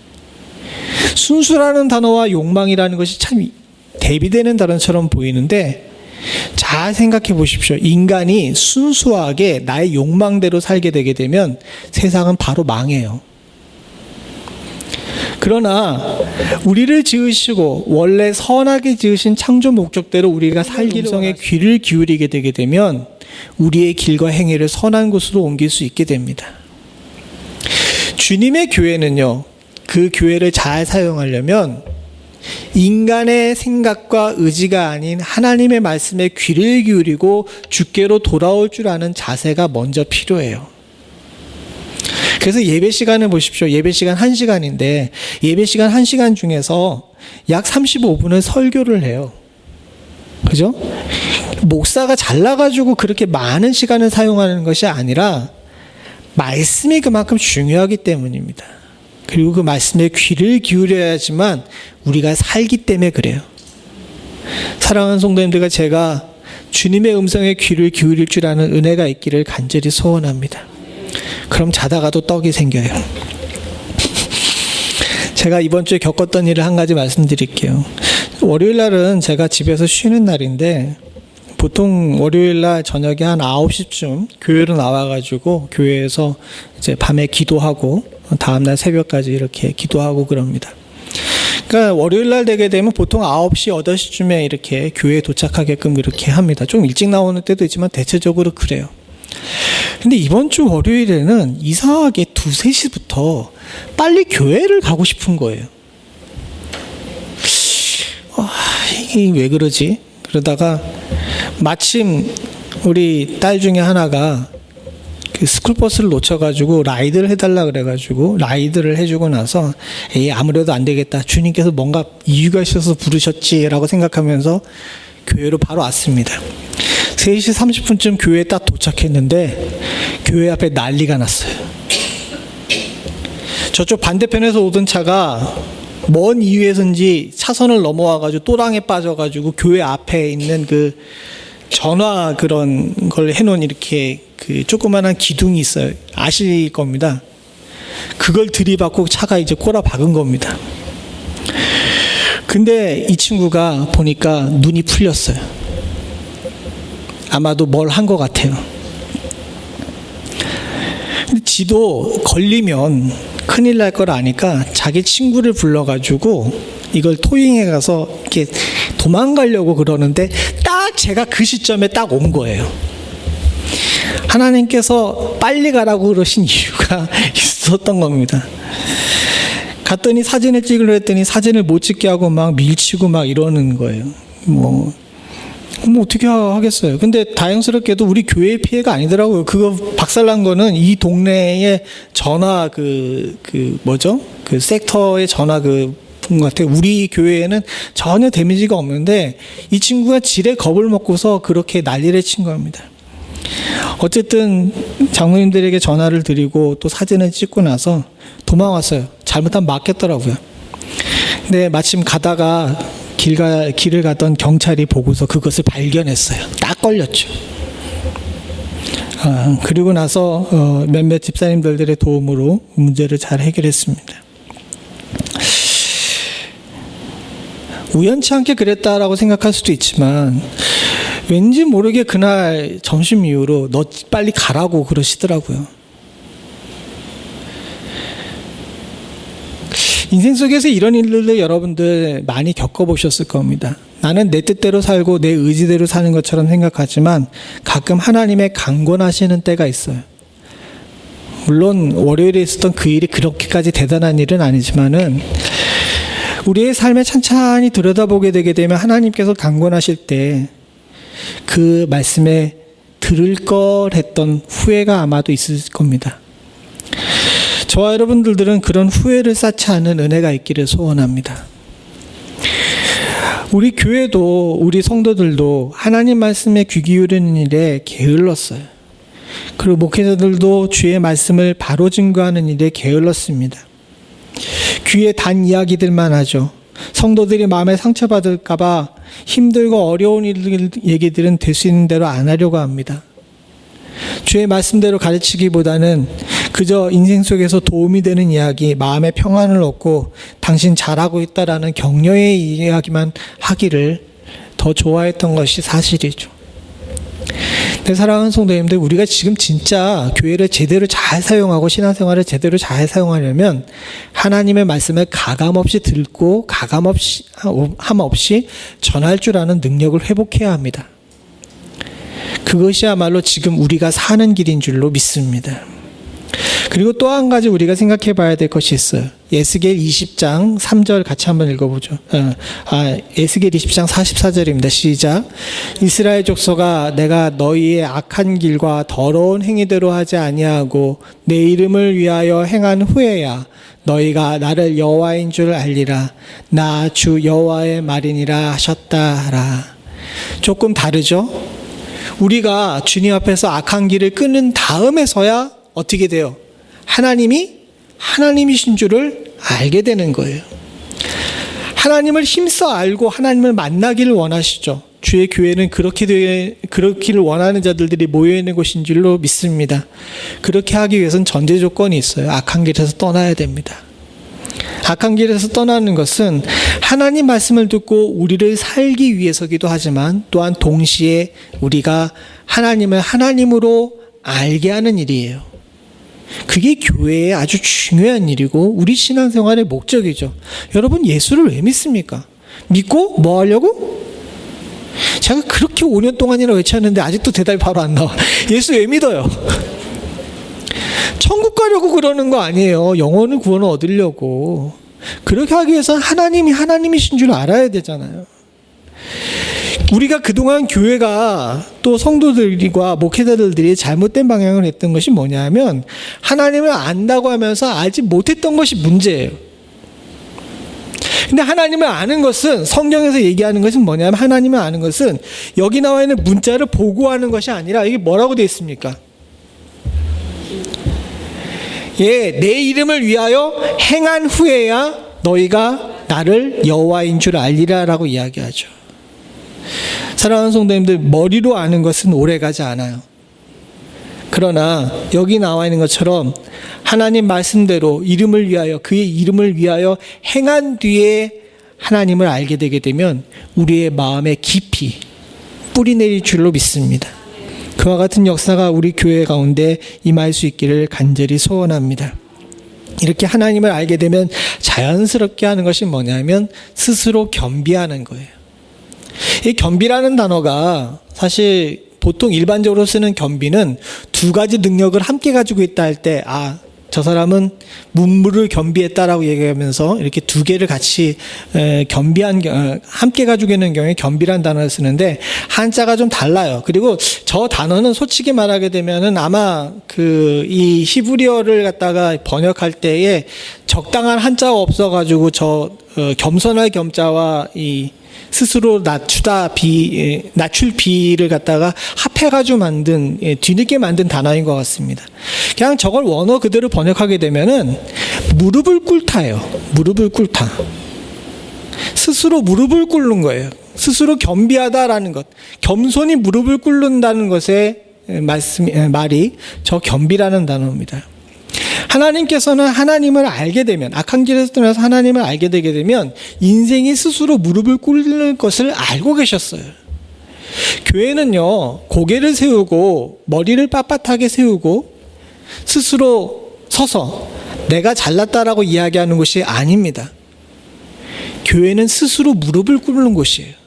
순수라는 단어와 욕망이라는 것이 참 대비되는 단어처럼 보이는데 잘 생각해 보십시오. 인간이 순수하게 나의 욕망대로 살게 되게 되면 세상은 바로 망해요. 그러나 우리를 지으시고 원래 선하게 지으신 창조 목적대로 우리가 살기 음성에 귀를 기울이게 되게 되면 우리의 길과 행위를 선한 곳으로 옮길 수 있게 됩니다. 주님의 교회는요, 그 교회를 잘 사용하려면 인간의 생각과 의지가 아닌 하나님의 말씀에 귀를 기울이고 주께로 돌아올 줄 아는 자세가 먼저 필요해요. 그래서 예배 시간을 보십시오. 예배 시간 1시간인데 예배 시간 1시간 중에서 약 35분을 설교를 해요. 그죠? 목사가 잘나가지고 그렇게 많은 시간을 사용하는 것이 아니라 말씀이 그만큼 중요하기 때문입니다. 그리고 그 말씀에 귀를 기울여야지만 우리가 살기 때문에 그래요. 사랑하는 성도님들과 제가 주님의 음성에 귀를 기울일 줄 아는 은혜가 있기를 간절히 소원합니다. 그럼 자다가도 떡이 생겨요. 제가 이번 주에 겪었던 일을 한 가지 말씀드릴게요. 월요일 날은 제가 집에서 쉬는 날인데 보통 월요일 날 저녁에 한 9시쯤 교회로 나와가지고 교회에서 이제 밤에 기도하고 다음날 새벽까지 이렇게 기도하고 그럽니다. 그러니까 월요일 날 되게 되면 보통 9시, 8시쯤에 이렇게 교회에 도착하게끔 그렇게 합니다. 좀 일찍 나오는 때도 있지만 대체적으로 그래요. 근데 이번 주 월요일에는 이상하게 2, 3시부터 빨리 교회를 가고 싶은 거예요. 이게 왜 그러지? 그러다가 마침 우리 딸 중에 하나가 그 스쿨버스를 놓쳐가지고 라이드를 해달라 그래가지고 라이드를 해주고 나서 아무래도 안 되겠다. 주님께서 뭔가 이유가 있어서 부르셨지라고 생각하면서 교회로 바로 왔습니다. 3시 30분쯤 교회에 딱 도착했는데 교회 앞에 난리가 났어요. 저쪽 반대편에서 오던 차가 먼 이유에서인지 차선을 넘어와가지고 또랑에 빠져가지고 교회 앞에 있는 그 전화 그런 걸 해놓은 이렇게 그 조그만한 기둥이 있어요. 아실 겁니다. 그걸 들이받고 차가 이제 꼬라 박은 겁니다. 근데 이 친구가 보니까 눈이 풀렸어요. 아마도 뭘 한 것 같아요. 근데 지도 걸리면 큰일 날 걸 아니까 자기 친구를 불러가지고 이걸 토잉해 가서 이렇게 도망가려고 그러는데 딱 제가 그 시점에 딱 온 거예요. 하나님께서 빨리 가라고 그러신 이유가 있었던 겁니다. 갔더니 사진을 찍으려 했더니 사진을 못 찍게 하고 막 밀치고 막 이러는 거예요. 뭐 어떻게 하겠어요. 근데 다행스럽게도 우리 교회의 피해가 아니더라고요. 그거 박살난 거는 이 동네의 전화 그 섹터의 전화 같아요. 우리 교회에는 전혀 데미지가 없는데 이 친구가 지레 겁을 먹고서 그렇게 난리를 친 겁니다. 어쨌든 장로님들에게 전화를 드리고 또 사진을 찍고 나서 도망왔어요. 잘못하면 맞겠더라고요. 근데 마침 가다가 길을 가던 경찰이 보고서 그것을 발견했어요. 딱 걸렸죠. 그리고 나서 몇몇 집사님들의 도움으로 문제를 잘 해결했습니다. 우연치 않게 그랬다라고 생각할 수도 있지만 왠지 모르게 그날 점심 이후로 너 빨리 가라고 그러시더라고요. 인생 속에서 이런 일들을 여러분들 많이 겪어보셨을 겁니다. 나는 내 뜻대로 살고 내 의지대로 사는 것처럼 생각하지만 가끔 하나님의 강권하시는 때가 있어요. 물론 월요일에 있었던 그 일이 그렇게까지 대단한 일은 아니지만은 우리의 삶에 찬찬히 들여다보게 되게 되면 하나님께서 강권하실 때 그 말씀에 들을 걸 했던 후회가 아마도 있을 겁니다. 저와 여러분들은 그런 후회를 쌓지 않은 은혜가 있기를 소원합니다. 우리 교회도 우리 성도들도 하나님 말씀에 귀 기울이는 일에 게을렀어요. 그리고 목회자들도 주의 말씀을 바로 증거하는 일에 게을렀습니다. 귀에 단 이야기들만 하죠. 성도들이 마음에 상처받을까 봐 힘들고 어려운 얘기들은 될 수 있는 대로 안 하려고 합니다. 주의 말씀대로 가르치기보다는 그저 인생 속에서 도움이 되는 이야기, 마음의 평안을 얻고 당신 잘하고 있다라는 격려의 이야기만 하기를 더 좋아했던 것이 사실이죠. 내 사랑하는 성도님들, 우리가 지금 진짜 교회를 제대로 잘 사용하고 신앙생활을 제대로 잘 사용하려면 하나님의 말씀을 가감없이 듣고 가감없이 함없이 전할 줄 아는 능력을 회복해야 합니다. 그것이야말로 지금 우리가 사는 길인 줄로 믿습니다. 그리고 또 한 가지 우리가 생각해 봐야 될 것이 있어요. 에스겔 20장 3절 같이 한번 읽어보죠. 에스겔 20장 44절입니다. 시작. 이스라엘 족속아, 내가 너희의 악한 길과 더러운 행위대로 하지 아니하고 내 이름을 위하여 행한 후에야 너희가 나를 여호와인 줄 알리라. 나 주 여호와의 말이니라 하셨다 하라. 조금 다르죠? 우리가 주님 앞에서 악한 길을 끊은 다음에서야 어떻게 돼요? 하나님이 하나님이신 줄을 알게 되는 거예요. 하나님을 힘써 알고 하나님을 만나기를 원하시죠. 주의 교회는 그렇기를 원하는 자들이 모여있는 곳인 줄로 믿습니다. 그렇게 하기 위해서는 전제 조건이 있어요. 악한 길에서 떠나야 됩니다. 악한 길에서 떠나는 것은 하나님 말씀을 듣고 우리를 살기 위해서기도 하지만 또한 동시에 우리가 하나님을 하나님으로 알게 하는 일이에요. 그게 교회의 아주 중요한 일이고 우리 신앙생활의 목적이죠. 여러분, 예수를 왜 믿습니까? 믿고 뭐 하려고? 제가 그렇게 5년 동안이나 외쳤는데 아직도 대답이 바로 안 나와. 예수 왜 믿어요? 천국 가려고 그러는 거 아니에요. 영혼의 구원을 얻으려고. 그렇게 하기 위해서는 하나님이 하나님이신 줄 알아야 되잖아요. 우리가 그동안 교회가 또 성도들과 목회자들이 잘못된 방향을 했던 것이 뭐냐면 하나님을 안다고 하면서 알지 못했던 것이 문제예요. 근데 하나님을 아는 것은, 성경에서 얘기하는 것은 뭐냐면 하나님을 아는 것은 여기 나와 있는 문자를 보고하는 것이 아니라 이게 뭐라고 되어 있습니까? 예, 내 이름을 위하여 행한 후에야 너희가 나를 여호와인 줄 알리라라고 이야기하죠. 사랑하는 성도님들, 머리로 아는 것은 오래가지 않아요. 그러나 여기 나와 있는 것처럼 하나님 말씀대로 이름을 위하여, 그의 이름을 위하여 행한 뒤에 하나님을 알게 되게 되면 우리의 마음에 깊이 뿌리 내릴 줄로 믿습니다. 그와 같은 역사가 우리 교회 가운데 임할 수 있기를 간절히 소원합니다. 이렇게 하나님을 알게 되면 자연스럽게 하는 것이 뭐냐면 스스로 겸비하는 거예요. 이 겸비라는 단어가 사실 보통 일반적으로 쓰는 겸비는 두 가지 능력을 함께 가지고 있다 할 때, 저 사람은 문물을 겸비했다라고 얘기하면서 이렇게 두 개를 같이 함께 가지고 있는 경우에 겸비라는 단어를 쓰는데 한자가 좀 달라요. 그리고 저 단어는 솔직히 말하게 되면은 아마 이 히브리어를 갖다가 번역할 때에 적당한 한자가 없어가지고 겸손할 겸자와 이 스스로 낮출 비를 갖다가 합해가지고 뒤늦게 만든 단어인 것 같습니다. 그냥 저걸 원어 그대로 번역하게 되면은 무릎을 꿇다예요. 무릎을 꿇다. 스스로 무릎을 꿇는 거예요. 스스로 겸비하다라는 것. 겸손히 무릎을 꿇는다는 것의 말이 저 겸비라는 단어입니다. 하나님께서는 하나님을 알게 되면, 악한 길에서 떠나서 하나님을 알게 되게 되면 인생이 스스로 무릎을 꿇는 것을 알고 계셨어요. 교회는요, 고개를 세우고 머리를 빳빳하게 세우고 스스로 서서 내가 잘났다라고 이야기하는 것이 아닙니다. 교회는 스스로 무릎을 꿇는 곳이에요.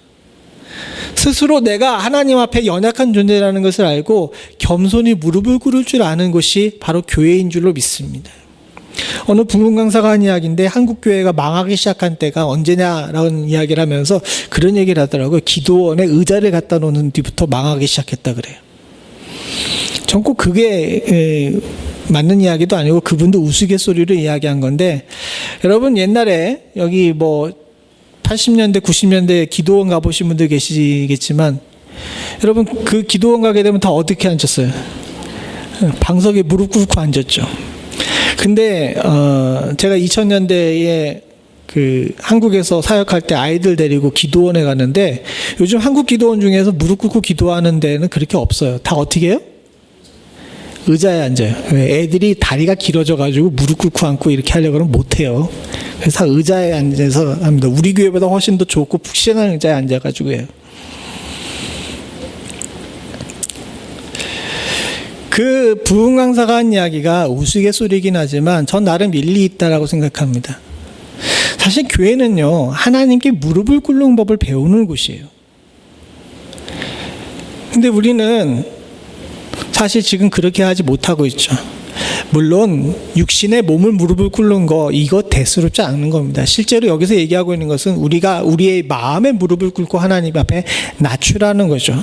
스스로 내가 하나님 앞에 연약한 존재라는 것을 알고 겸손히 무릎을 꿇을 줄 아는 것이 바로 교회인 줄로 믿습니다. 어느 부흥 강사가 한 이야기인데 한국 교회가 망하기 시작한 때가 언제냐라는 이야기를 하면서 그런 얘기를 하더라고요. 기도원에 의자를 갖다 놓는 뒤부터 망하기 시작했다 그래요. 전 꼭 그게 맞는 이야기도 아니고 그분도 우스갯소리로 이야기한 건데, 여러분 옛날에 여기 80년대, 90년대 기도원 가보신 분들 계시겠지만 여러분 그 기도원 가게 되면 다 어떻게 앉았어요? 방석에 무릎 꿇고 앉았죠. 근데 제가 2000년대에 한국에서 사역할 때 아이들 데리고 기도원에 갔는데 요즘 한국 기도원 중에서 무릎 꿇고 기도하는 데는 그렇게 없어요. 다 어떻게 해요? 의자에 앉아요. 애들이 다리가 길어져 가지고 무릎 꿇고 앉고 이렇게 하려고 하면 못해요. 그래서 의자에 앉아서 합니다. 우리 교회보다 훨씬 더 좋고 푹신한 의자에 앉아가지고 해요. 그 부흥 강사가 한 이야기가 우스갯소리긴 하지만 전 나름 일리 있다라고 생각합니다. 사실 교회는요, 하나님께 무릎을 꿇는 법을 배우는 곳이에요. 근데 우리는 사실 지금 그렇게 하지 못하고 있죠. 물론 육신의 몸을 무릎을 꿇는 거, 이거 대수롭지 않은 겁니다. 실제로 여기서 얘기하고 있는 것은 우리가 우리의 마음의 무릎을 꿇고 하나님 앞에 낮추라는 거죠.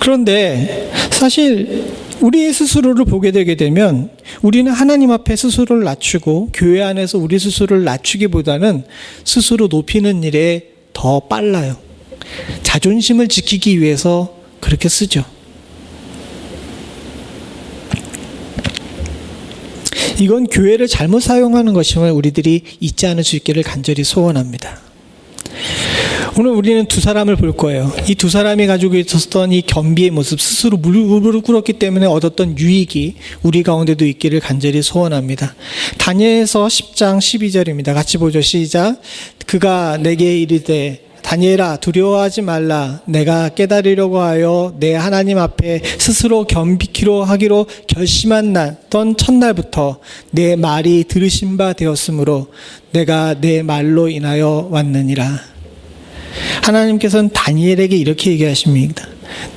그런데 사실 우리의 스스로를 보게 되게 되면 우리는 하나님 앞에 스스로를 낮추고 교회 안에서 우리 스스로를 낮추기보다는 스스로 높이는 일에 더 빨라요. 자존심을 지키기 위해서 그렇게 쓰죠. 이건 교회를 잘못 사용하는 것임을 우리들이 잊지 않을 수 있기를 간절히 소원합니다. 오늘 우리는 두 사람을 볼 거예요. 이 두 사람이 가지고 있었던 이 겸비의 모습, 스스로 무릎을 꿇었기 때문에 얻었던 유익이 우리 가운데도 있기를 간절히 소원합니다. 다니엘서 10장 12절입니다. 같이 보죠. 시작. 그가 내게 이르되 다니엘아 두려워하지 말라. 내가 깨달으려고 하여 내 하나님 앞에 스스로 겸비키로 하기로 결심한 첫날부터 내 말이 들으신 바 되었으므로 내가 내 말로 인하여 왔느니라. 하나님께서는 다니엘에게 이렇게 얘기하십니다.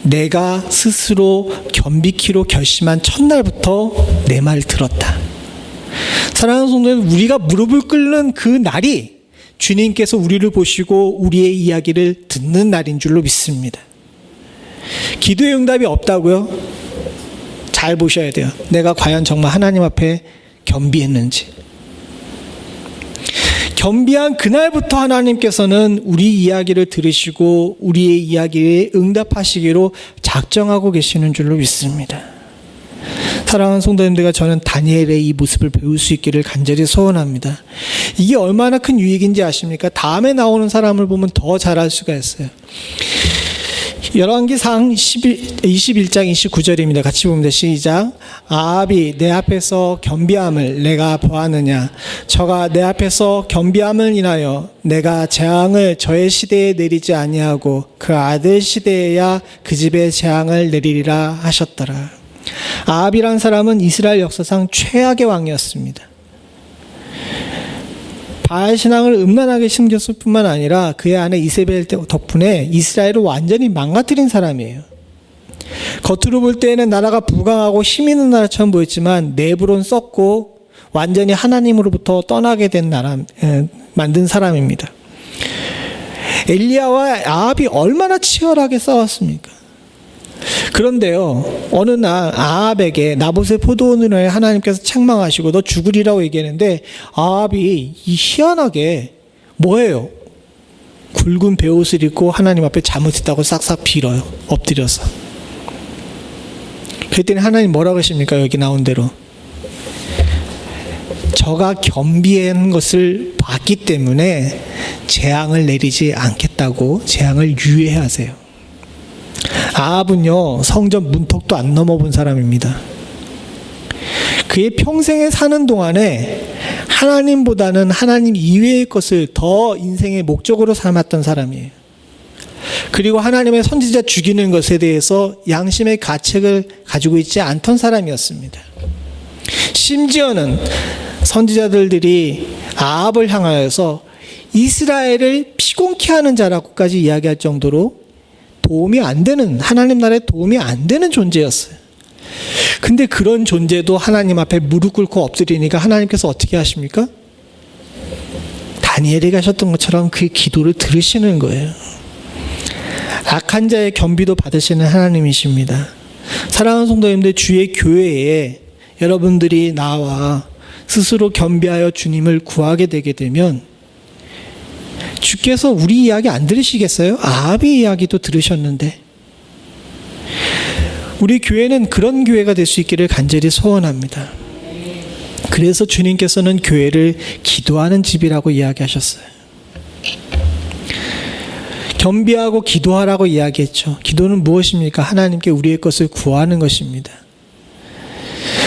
내가 스스로 겸비키로 결심한 첫날부터 내 말 들었다. 사랑하는 성도는 우리가 무릎을 꿇는 그 날이 주님께서 우리를 보시고 우리의 이야기를 듣는 날인 줄로 믿습니다. 기도의 응답이 없다고요? 잘 보셔야 돼요. 내가 과연 정말 하나님 앞에 겸비했는지. 겸비한 그날부터 하나님께서는 우리 이야기를 들으시고 우리의 이야기에 응답하시기로 작정하고 계시는 줄로 믿습니다. 사랑하는 성도님들과 저는 다니엘의 이 모습을 배울 수 있기를 간절히 소원합니다. 이게 얼마나 큰 유익인지 아십니까? 다음에 나오는 사람을 보면 더 잘할 수가 있어요. 열왕기상 21장 29절입니다. 같이 보면 시작. 아합이 내 앞에서 겸비함을 내가 보았느냐. 저가 내 앞에서 겸비함을 인하여 내가 재앙을 저의 시대에 내리지 아니하고 그 아들 시대에야 그 집에 재앙을 내리리라 하셨더라. 아합이란 사람은 이스라엘 역사상 최악의 왕이었습니다. 바알 신앙을 음란하게 심겼을 뿐만 아니라 그의 아내 이세벨 덕분에 이스라엘을 완전히 망가뜨린 사람이에요. 겉으로 볼 때에는 나라가 부강하고 힘 있는 나라처럼 보였지만 내부로는 썩고 완전히 하나님으로부터 떠나게 된 나라, 만든 사람입니다. 엘리야와 아합이 얼마나 치열하게 싸웠습니까? 그런데요, 어느 날 아합에게 나봇의 포도원을 하나님께서 책망하시고 너 죽으리라고 얘기했는데 아합이 희한하게 뭐예요? 굵은 베옷을 입고 하나님 앞에 잘못했다고 싹싹 빌어요. 엎드려서. 그랬더니 하나님 뭐라고 하십니까? 여기 나온 대로. 저가 겸비한 것을 봤기 때문에 재앙을 내리지 않겠다고 재앙을 유예하세요. 아합은요, 성전 문턱도 안 넘어본 사람입니다. 그의 평생에 사는 동안에 하나님보다는 하나님 이외의 것을 더 인생의 목적으로 삼았던 사람이에요. 그리고 하나님의 선지자 죽이는 것에 대해서 양심의 가책을 가지고 있지 않던 사람이었습니다. 심지어는 선지자들이 아합을 향하여서 이스라엘을 피곤케 하는 자라고까지 이야기할 정도로 도움이 안 되는, 하나님 나라에 도움이 안 되는 존재였어요. 근데 그런 존재도 하나님 앞에 무릎 꿇고 엎드리니까 하나님께서 어떻게 하십니까? 다니엘에게 하셨던 것처럼 그 기도를 들으시는 거예요. 악한 자의 겸비도 받으시는 하나님이십니다. 사랑하는 성도님들, 주의 교회에 여러분들이 나와 스스로 겸비하여 주님을 구하게 되게 되면 주께서 우리 이야기 안 들으시겠어요? 아합의 이야기도 들으셨는데. 우리 교회는 그런 교회가 될 수 있기를 간절히 소원합니다. 그래서 주님께서는 교회를 기도하는 집이라고 이야기하셨어요. 겸비하고 기도하라고 이야기했죠. 기도는 무엇입니까? 하나님께 우리의 것을 구하는 것입니다.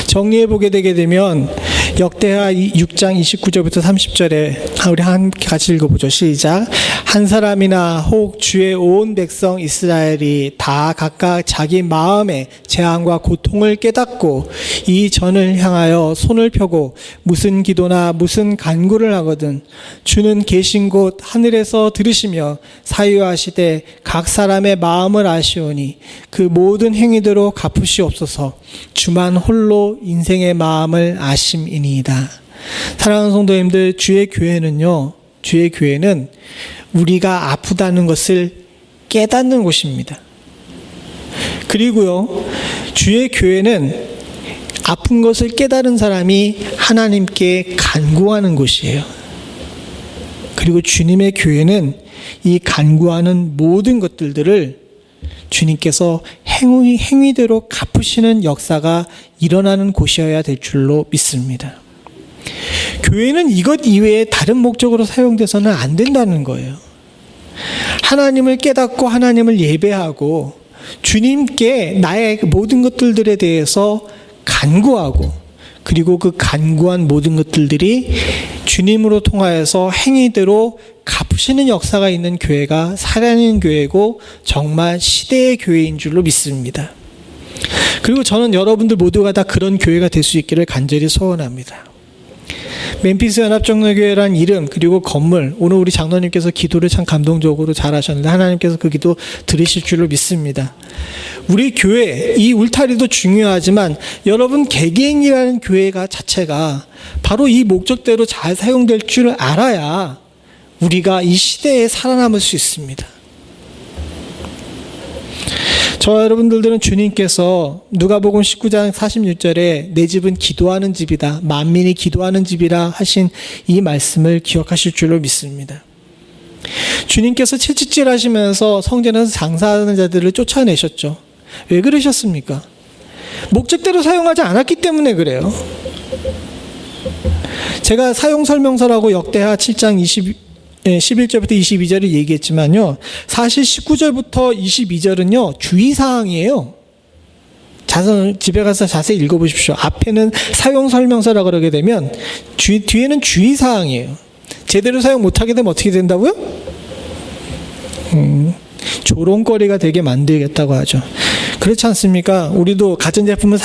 정리해 보게 되게 되면 역대하 6장 29절부터 30절에 우리 함께 같이 읽어보죠. 시작. 한 사람이나 혹 주의 온 백성 이스라엘이 다 각각 자기 마음의 재앙과 고통을 깨닫고 이 전을 향하여 손을 펴고 무슨 기도나 무슨 간구를 하거든 주는 계신 곳 하늘에서 들으시며 사유하시되 각 사람의 마음을 아시오니 그 모든 행위대로 갚으시옵소서. 주만 홀로 인생의 마음을 아심이니이다. 사랑하는 성도님들, 주의 교회는 우리가 아프다는 것을 깨닫는 곳입니다. 그리고요, 주의 교회는 아픈 것을 깨달은 사람이 하나님께 간구하는 곳이에요. 그리고 주님의 교회는 이 간구하는 모든 것들을 주님께서 행위대로 갚으시는 역사가 일어나는 곳이어야 될 줄로 믿습니다. 교회는 이것 이외에 다른 목적으로 사용돼서는 안 된다는 거예요. 하나님을 깨닫고 하나님을 예배하고 주님께 나의 모든 것들에 대해서 간구하고, 그리고 그 간구한 모든 것들이 주님으로 통하여서 행위대로 갚으시는 역사가 있는 교회가 살아있는 교회고 정말 시대의 교회인 줄로 믿습니다. 그리고 저는 여러분들 모두가 다 그런 교회가 될 수 있기를 간절히 소원합니다. 멤피스 연합장로교회란 이름, 그리고 건물, 오늘 우리 장로님께서 기도를 참 감동적으로 잘하셨는데 하나님께서 그 기도 들으실 줄로 믿습니다. 우리 교회, 이 울타리도 중요하지만 여러분 개개인이라는 교회가 자체가 바로 이 목적대로 잘 사용될 줄 알아야 우리가 이 시대에 살아남을 수 있습니다. 저와 여러분들은 주님께서 누가복음 19장 46절에 내 집은 기도하는 집이다, 만민이 기도하는 집이라 하신 이 말씀을 기억하실 줄로 믿습니다. 주님께서 채찍질 하시면서 성전에서 장사하는 자들을 쫓아내셨죠. 왜 그러셨습니까? 목적대로 사용하지 않았기 때문에 그래요. 제가 사용설명서라고 역대하 7장 11절부터 22절을 얘기했지만요, 사실 19절부터 22절은요 주의사항이에요. 집에 가서 자세히 읽어보십시오. 앞에는 사용설명서라고 그러게 되면 뒤에는 주의사항이에요. 제대로 사용 못하게 되면 어떻게 된다고요? 조롱거리가 되게 만들겠다고 하죠. 그렇지 않습니까? 우리도 가전제품을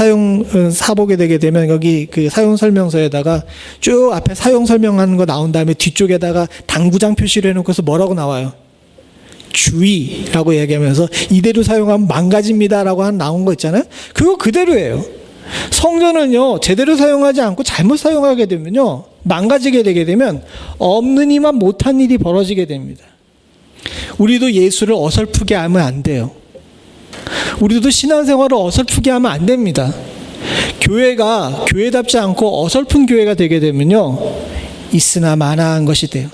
사보게 되게 되면 여기 그 사용설명서에다가 쭉 앞에 사용설명하는 거 나온 다음에 뒤쪽에다가 당구장 표시를 해놓고서 뭐라고 나와요? 주의라고 얘기하면서 이대로 사용하면 망가집니다라고 나온 거 있잖아요. 그거 그대로예요. 성전은요 제대로 사용하지 않고 잘못 사용하게 되면요 망가지게 되게 되면 없는 이만 못한 일이 벌어지게 됩니다. 우리도 예수를 어설프게 하면 안 돼요. 우리도 신앙생활을 어설프게 하면 안 됩니다. 교회가 교회답지 않고 어설픈 교회가 되게 되면요 있으나 마나한 것이 돼요.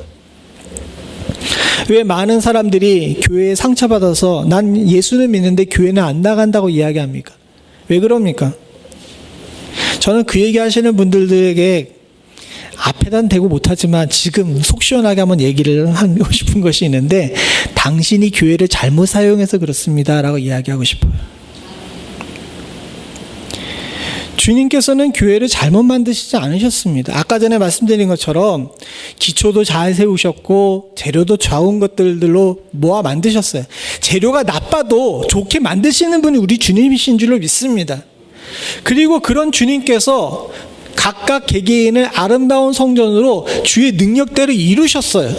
왜 많은 사람들이 교회에 상처받아서 난 예수는 믿는데 교회는 안 나간다고 이야기합니까? 왜 그럽니까? 저는 그 얘기 하시는 분들에게 앞에단 대고 못하지만 지금 속 시원하게 한번 얘기를 하고 싶은 것이 있는데, 당신이 교회를 잘못 사용해서 그렇습니다 라고 이야기하고 싶어요. 주님께서는 교회를 잘못 만드시지 않으셨습니다. 아까 전에 말씀드린 것처럼 기초도 잘 세우셨고 재료도 좋은 것들로 모아 만드셨어요. 재료가 나빠도 좋게 만드시는 분이 우리 주님이신 줄로 믿습니다. 그리고 그런 주님께서 각각 개개인을 아름다운 성전으로 주의 능력대로 이루셨어요.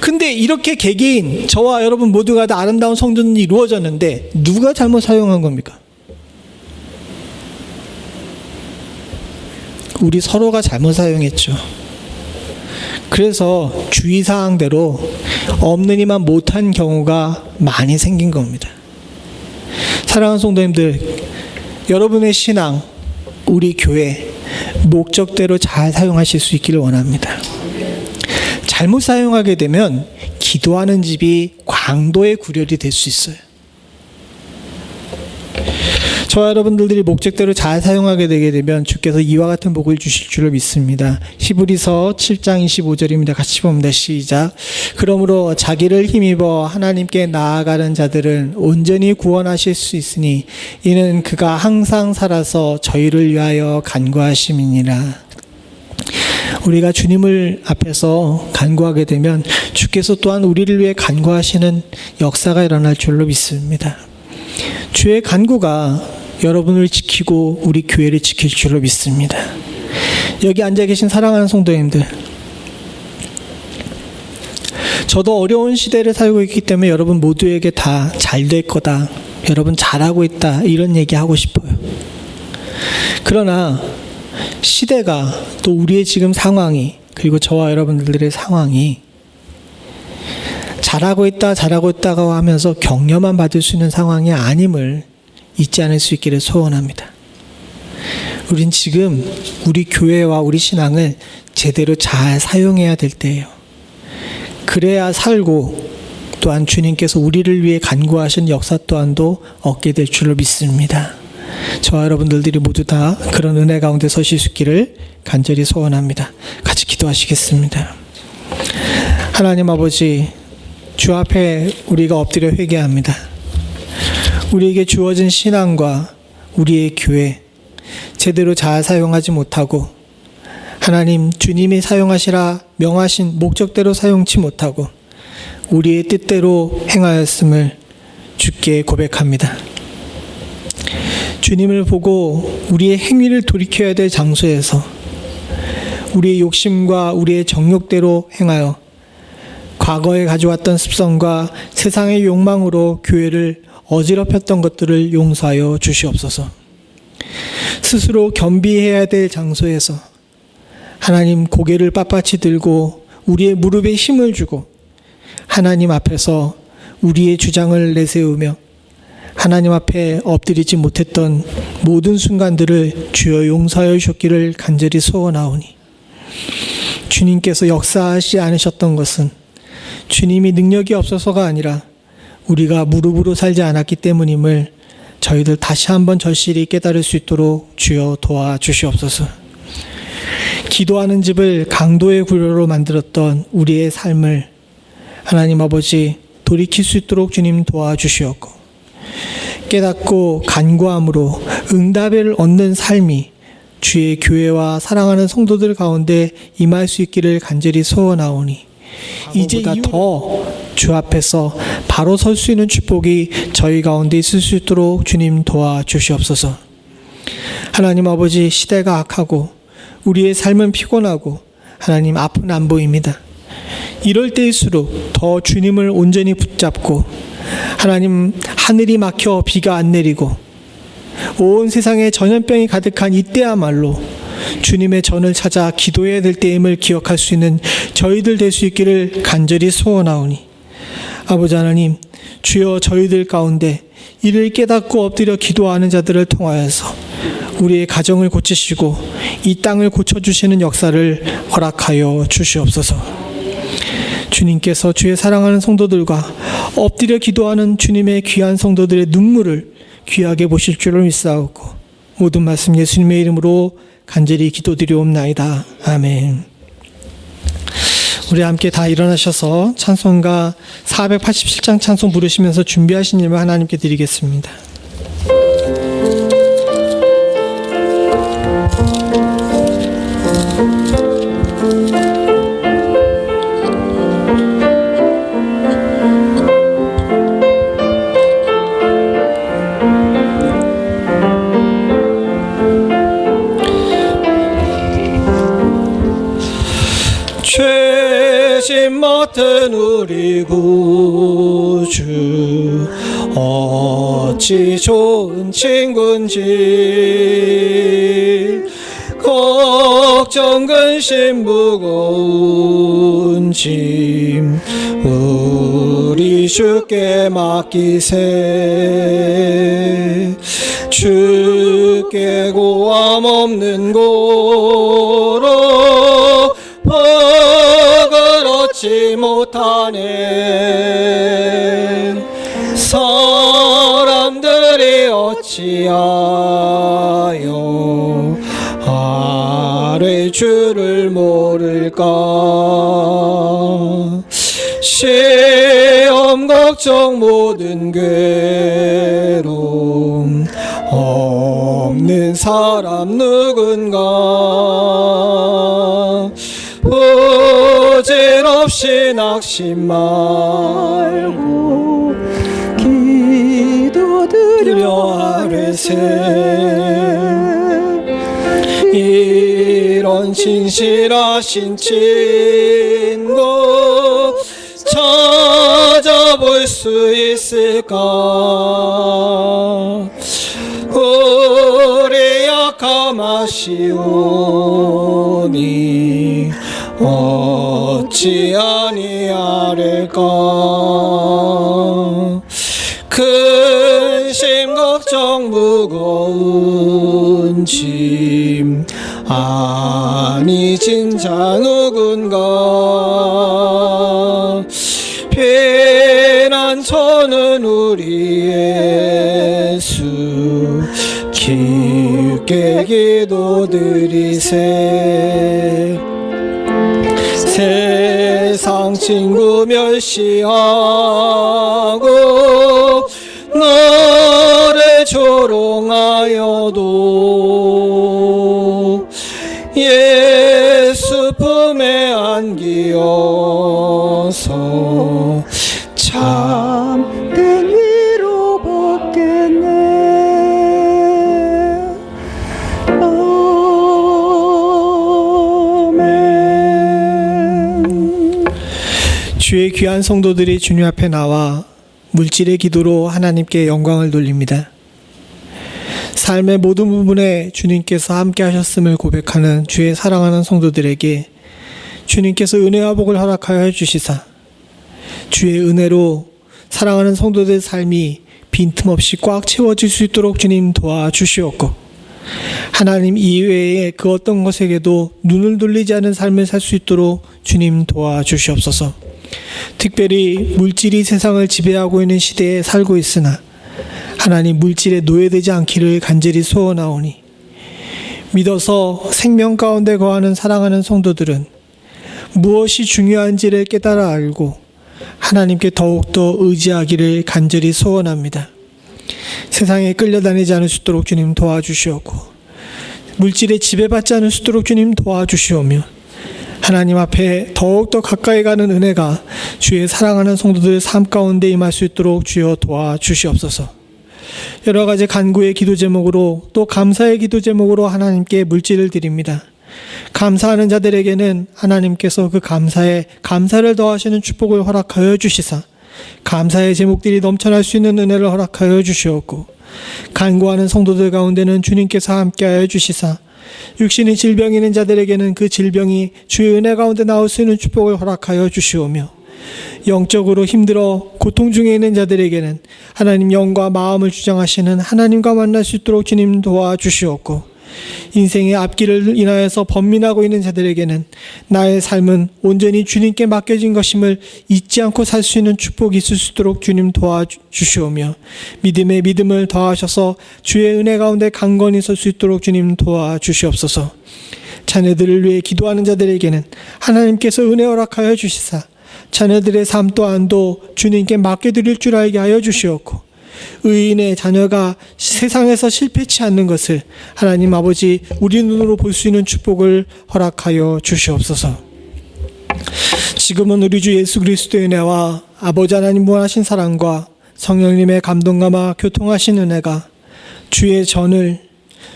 근데 이렇게 개개인, 저와 여러분 모두가 다 아름다운 성전이 이루어졌는데 누가 잘못 사용한 겁니까? 우리 서로가 잘못 사용했죠. 그래서 주의사항대로 없는 이만 못한 경우가 많이 생긴 겁니다. 사랑하는 성도님들, 여러분의 신앙, 우리 교회 목적대로 잘 사용하실 수 있기를 원합니다. 잘못 사용하게 되면 기도하는 집이 광도의 구렬이 될 수 있어요. 저와 여러분들이 목적대로 잘 사용하게 되게 되면 주께서 이와 같은 복을 주실 줄을 믿습니다. 히브리서 7장 25절입니다. 같이 봅니다. 시작. 그러므로 자기를 힘입어 하나님께 나아가는 자들은 온전히 구원하실 수 있으니 이는 그가 항상 살아서 저희를 위하여 간구하심이니라. 우리가 주님을 앞에서 간구하게 되면 주께서 또한 우리를 위해 간구하시는 역사가 일어날 줄로 믿습니다. 주의 간구가 여러분을 지키고 우리 교회를 지킬 줄로 믿습니다. 여기 앉아 계신 사랑하는 성도님들, 저도 어려운 시대를 살고 있기 때문에 여러분 모두에게 다 잘 될 거다, 여러분 잘하고 있다, 이런 얘기 하고 싶어요. 그러나 시대가, 또 우리의 지금 상황이, 그리고 저와 여러분들의 상황이 잘하고 있다고 하면서 격려만 받을 수 있는 상황이 아님을 잊지 않을 수 있기를 소원합니다. 우린 지금 우리 교회와 우리 신앙을 제대로 잘 사용해야 될 때예요. 그래야 살고 또한 주님께서 우리를 위해 간구하신 역사 또한도 얻게 될 줄로 믿습니다. 저와 여러분들이 모두 다 그런 은혜 가운데 서실 수 있기를 간절히 소원합니다. 같이 기도하시겠습니다. 하나님 아버지, 주 앞에 우리가 엎드려 회개합니다. 우리에게 주어진 신앙과 우리의 교회 제대로 잘 사용하지 못하고, 하나님 주님이 사용하시라 명하신 목적대로 사용치 못하고 우리의 뜻대로 행하였음을 주께 고백합니다. 주님을 보고 우리의 행위를 돌이켜야 될 장소에서 우리의 욕심과 우리의 정욕대로 행하여 과거에 가져왔던 습성과 세상의 욕망으로 교회를 어지럽혔던 것들을 용서하여 주시옵소서. 스스로 겸비해야 될 장소에서 하나님 고개를 빳빳이 들고 우리의 무릎에 힘을 주고 하나님 앞에서 우리의 주장을 내세우며 하나님 앞에 엎드리지 못했던 모든 순간들을 주여 용서하여 주셨기를 간절히 소원하오니, 주님께서 역사하지 않으셨던 것은 주님이 능력이 없어서가 아니라 우리가 무릎으로 살지 않았기 때문임을 저희들 다시 한번 절실히 깨달을 수 있도록 주여 도와주시옵소서. 기도하는 집을 강도의 구려로 만들었던 우리의 삶을 하나님 아버지 돌이킬 수 있도록 주님 도와주시옵고, 깨닫고 간구함으로 응답을 얻는 삶이 주의 교회와 사랑하는 성도들 가운데 임할 수 있기를 간절히 소원하오니, 이제보다 더 주 앞에서 바로 설 수 있는 축복이 저희 가운데 있을 수 있도록 주님 도와주시옵소서. 하나님 아버지, 시대가 악하고 우리의 삶은 피곤하고 하나님 앞은 안 보입니다. 이럴 때일수록 더 주님을 온전히 붙잡고 하나님, 하늘이 막혀 비가 안 내리고 온 세상에 전염병이 가득한 이때야말로 주님의 전을 찾아 기도해야 될 때임을 기억할 수 있는 저희들 될 수 있기를 간절히 소원하오니, 아버지 하나님, 주여 저희들 가운데 이를 깨닫고 엎드려 기도하는 자들을 통하여서 우리의 가정을 고치시고 이 땅을 고쳐주시는 역사를 허락하여 주시옵소서. 주님께서 주의 사랑하는 성도들과 엎드려 기도하는 주님의 귀한 성도들의 눈물을 귀하게 보실 줄을 믿사오고, 모든 말씀 예수님의 이름으로 간절히 기도드리옵나이다. 아멘. 우리 함께 다 일어나셔서 찬송가 487장 찬송 부르시면서 준비하신 일을 하나님께 드리겠습니다. 죄짐 맡은 우리 구주, 어찌 좋은 친구인지, 걱정 근심 무거운 짐 우리 주께 맡기세. 주께 고함 없는 고로 복을 얻지 못하네. 사람들이 어찌하여 아뢰 주를 모를까. 시험 걱정 모든 괴로움 없는 사람 누군가. 부질없이 낙심 말고 기도드려 아뢰세. 이런 진실하신 친구 찾아볼 수 있을까. 우리 약함 아시오니 어찌 아니하릴까. 근심 걱정 무거운 짐 아니 진짜 누군가. 피난처는 우리 예수, 주께 기도드리세. 세상 친구 멸시하고 너를 조롱하여도 예수 품에 안기어서 참된 위로 받겠네. 아멘. 주의 귀한 성도들이 주님 앞에 나와 물질의 기도로 하나님께 영광을 돌립니다. 삶의 모든 부분에 주님께서 함께 하셨음을 고백하는 주의 사랑하는 성도들에게 주님께서 은혜와 복을 허락하여 해주시사 주의 은혜로 사랑하는 성도들의 삶이 빈틈없이 꽉 채워질 수 있도록 주님 도와주시옵고, 하나님 이외에 그 어떤 것에게도 눈을 돌리지 않은 삶을 살 수 있도록 주님 도와주시옵소서. 특별히 물질이 세상을 지배하고 있는 시대에 살고 있으나 하나님 물질에 노예되지 않기를 간절히 소원하오니, 믿어서 생명 가운데 거하는 사랑하는 성도들은 무엇이 중요한지를 깨달아 알고 하나님께 더욱더 의지하기를 간절히 소원합니다. 세상에 끌려다니지 않을 수 있도록 주님 도와주시옵고, 물질에 지배받지 않을 수 있도록 주님 도와주시오며, 하나님 앞에 더욱더 가까이 가는 은혜가 주의 사랑하는 성도들 삶 가운데 임할 수 있도록 주여 도와주시옵소서. 여러 가지 간구의 기도 제목으로 또 감사의 기도 제목으로 하나님께 물질을 드립니다. 감사하는 자들에게는 하나님께서 그 감사에 감사를 더하시는 축복을 허락하여 주시사 감사의 제목들이 넘쳐날 수 있는 은혜를 허락하여 주시옵고, 간구하는 성도들 가운데는 주님께서 함께하여 주시사 육신의 질병이 있는 자들에게는 그 질병이 주의 은혜 가운데 나올 수 있는 축복을 허락하여 주시오며, 영적으로 힘들어 고통 중에 있는 자들에게는 하나님 영과 마음을 주장하시는 하나님과 만날 수 있도록 주님 도와주시옵고, 인생의 앞길을 인하여서 번민하고 있는 자들에게는 나의 삶은 온전히 주님께 맡겨진 것임을 잊지 않고 살 수 있는 축복이 있을 수 있도록 주님 도와주시오며, 믿음에 믿음을 더하셔서 주의 은혜 가운데 강건히 설 수 있도록 주님 도와주시옵소서. 자녀들을 위해 기도하는 자들에게는 하나님께서 은혜 허락하여 주시사 자녀들의 삶 또한도 주님께 맡겨드릴 줄 알게 하여 주시옵고, 의인의 자녀가 세상에서 실패치 않는 것을 하나님 아버지 우리 눈으로 볼 수 있는 축복을 허락하여 주시옵소서. 지금은 우리 주 예수 그리스도의 은혜와 아버지 하나님 무한하신 사랑과 성령님의 감동감화 교통하신 은혜가 주의 전을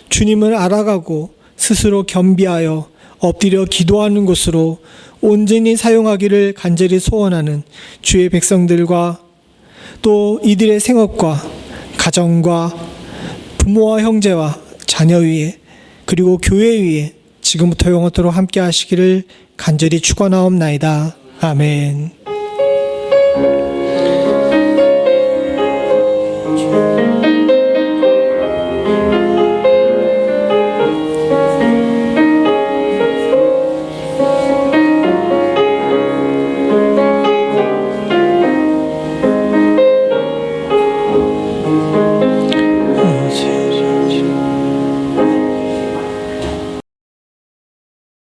주님을 알아가고 스스로 겸비하여 엎드려 기도하는 곳으로 온전히 사용하기를 간절히 소원하는 주의 백성들과 또 이들의 생업과 가정과 부모와 형제와 자녀 위에 그리고 교회 위에 지금부터 영원토록 함께 하시기를 간절히 축원하옵나이다. 아멘.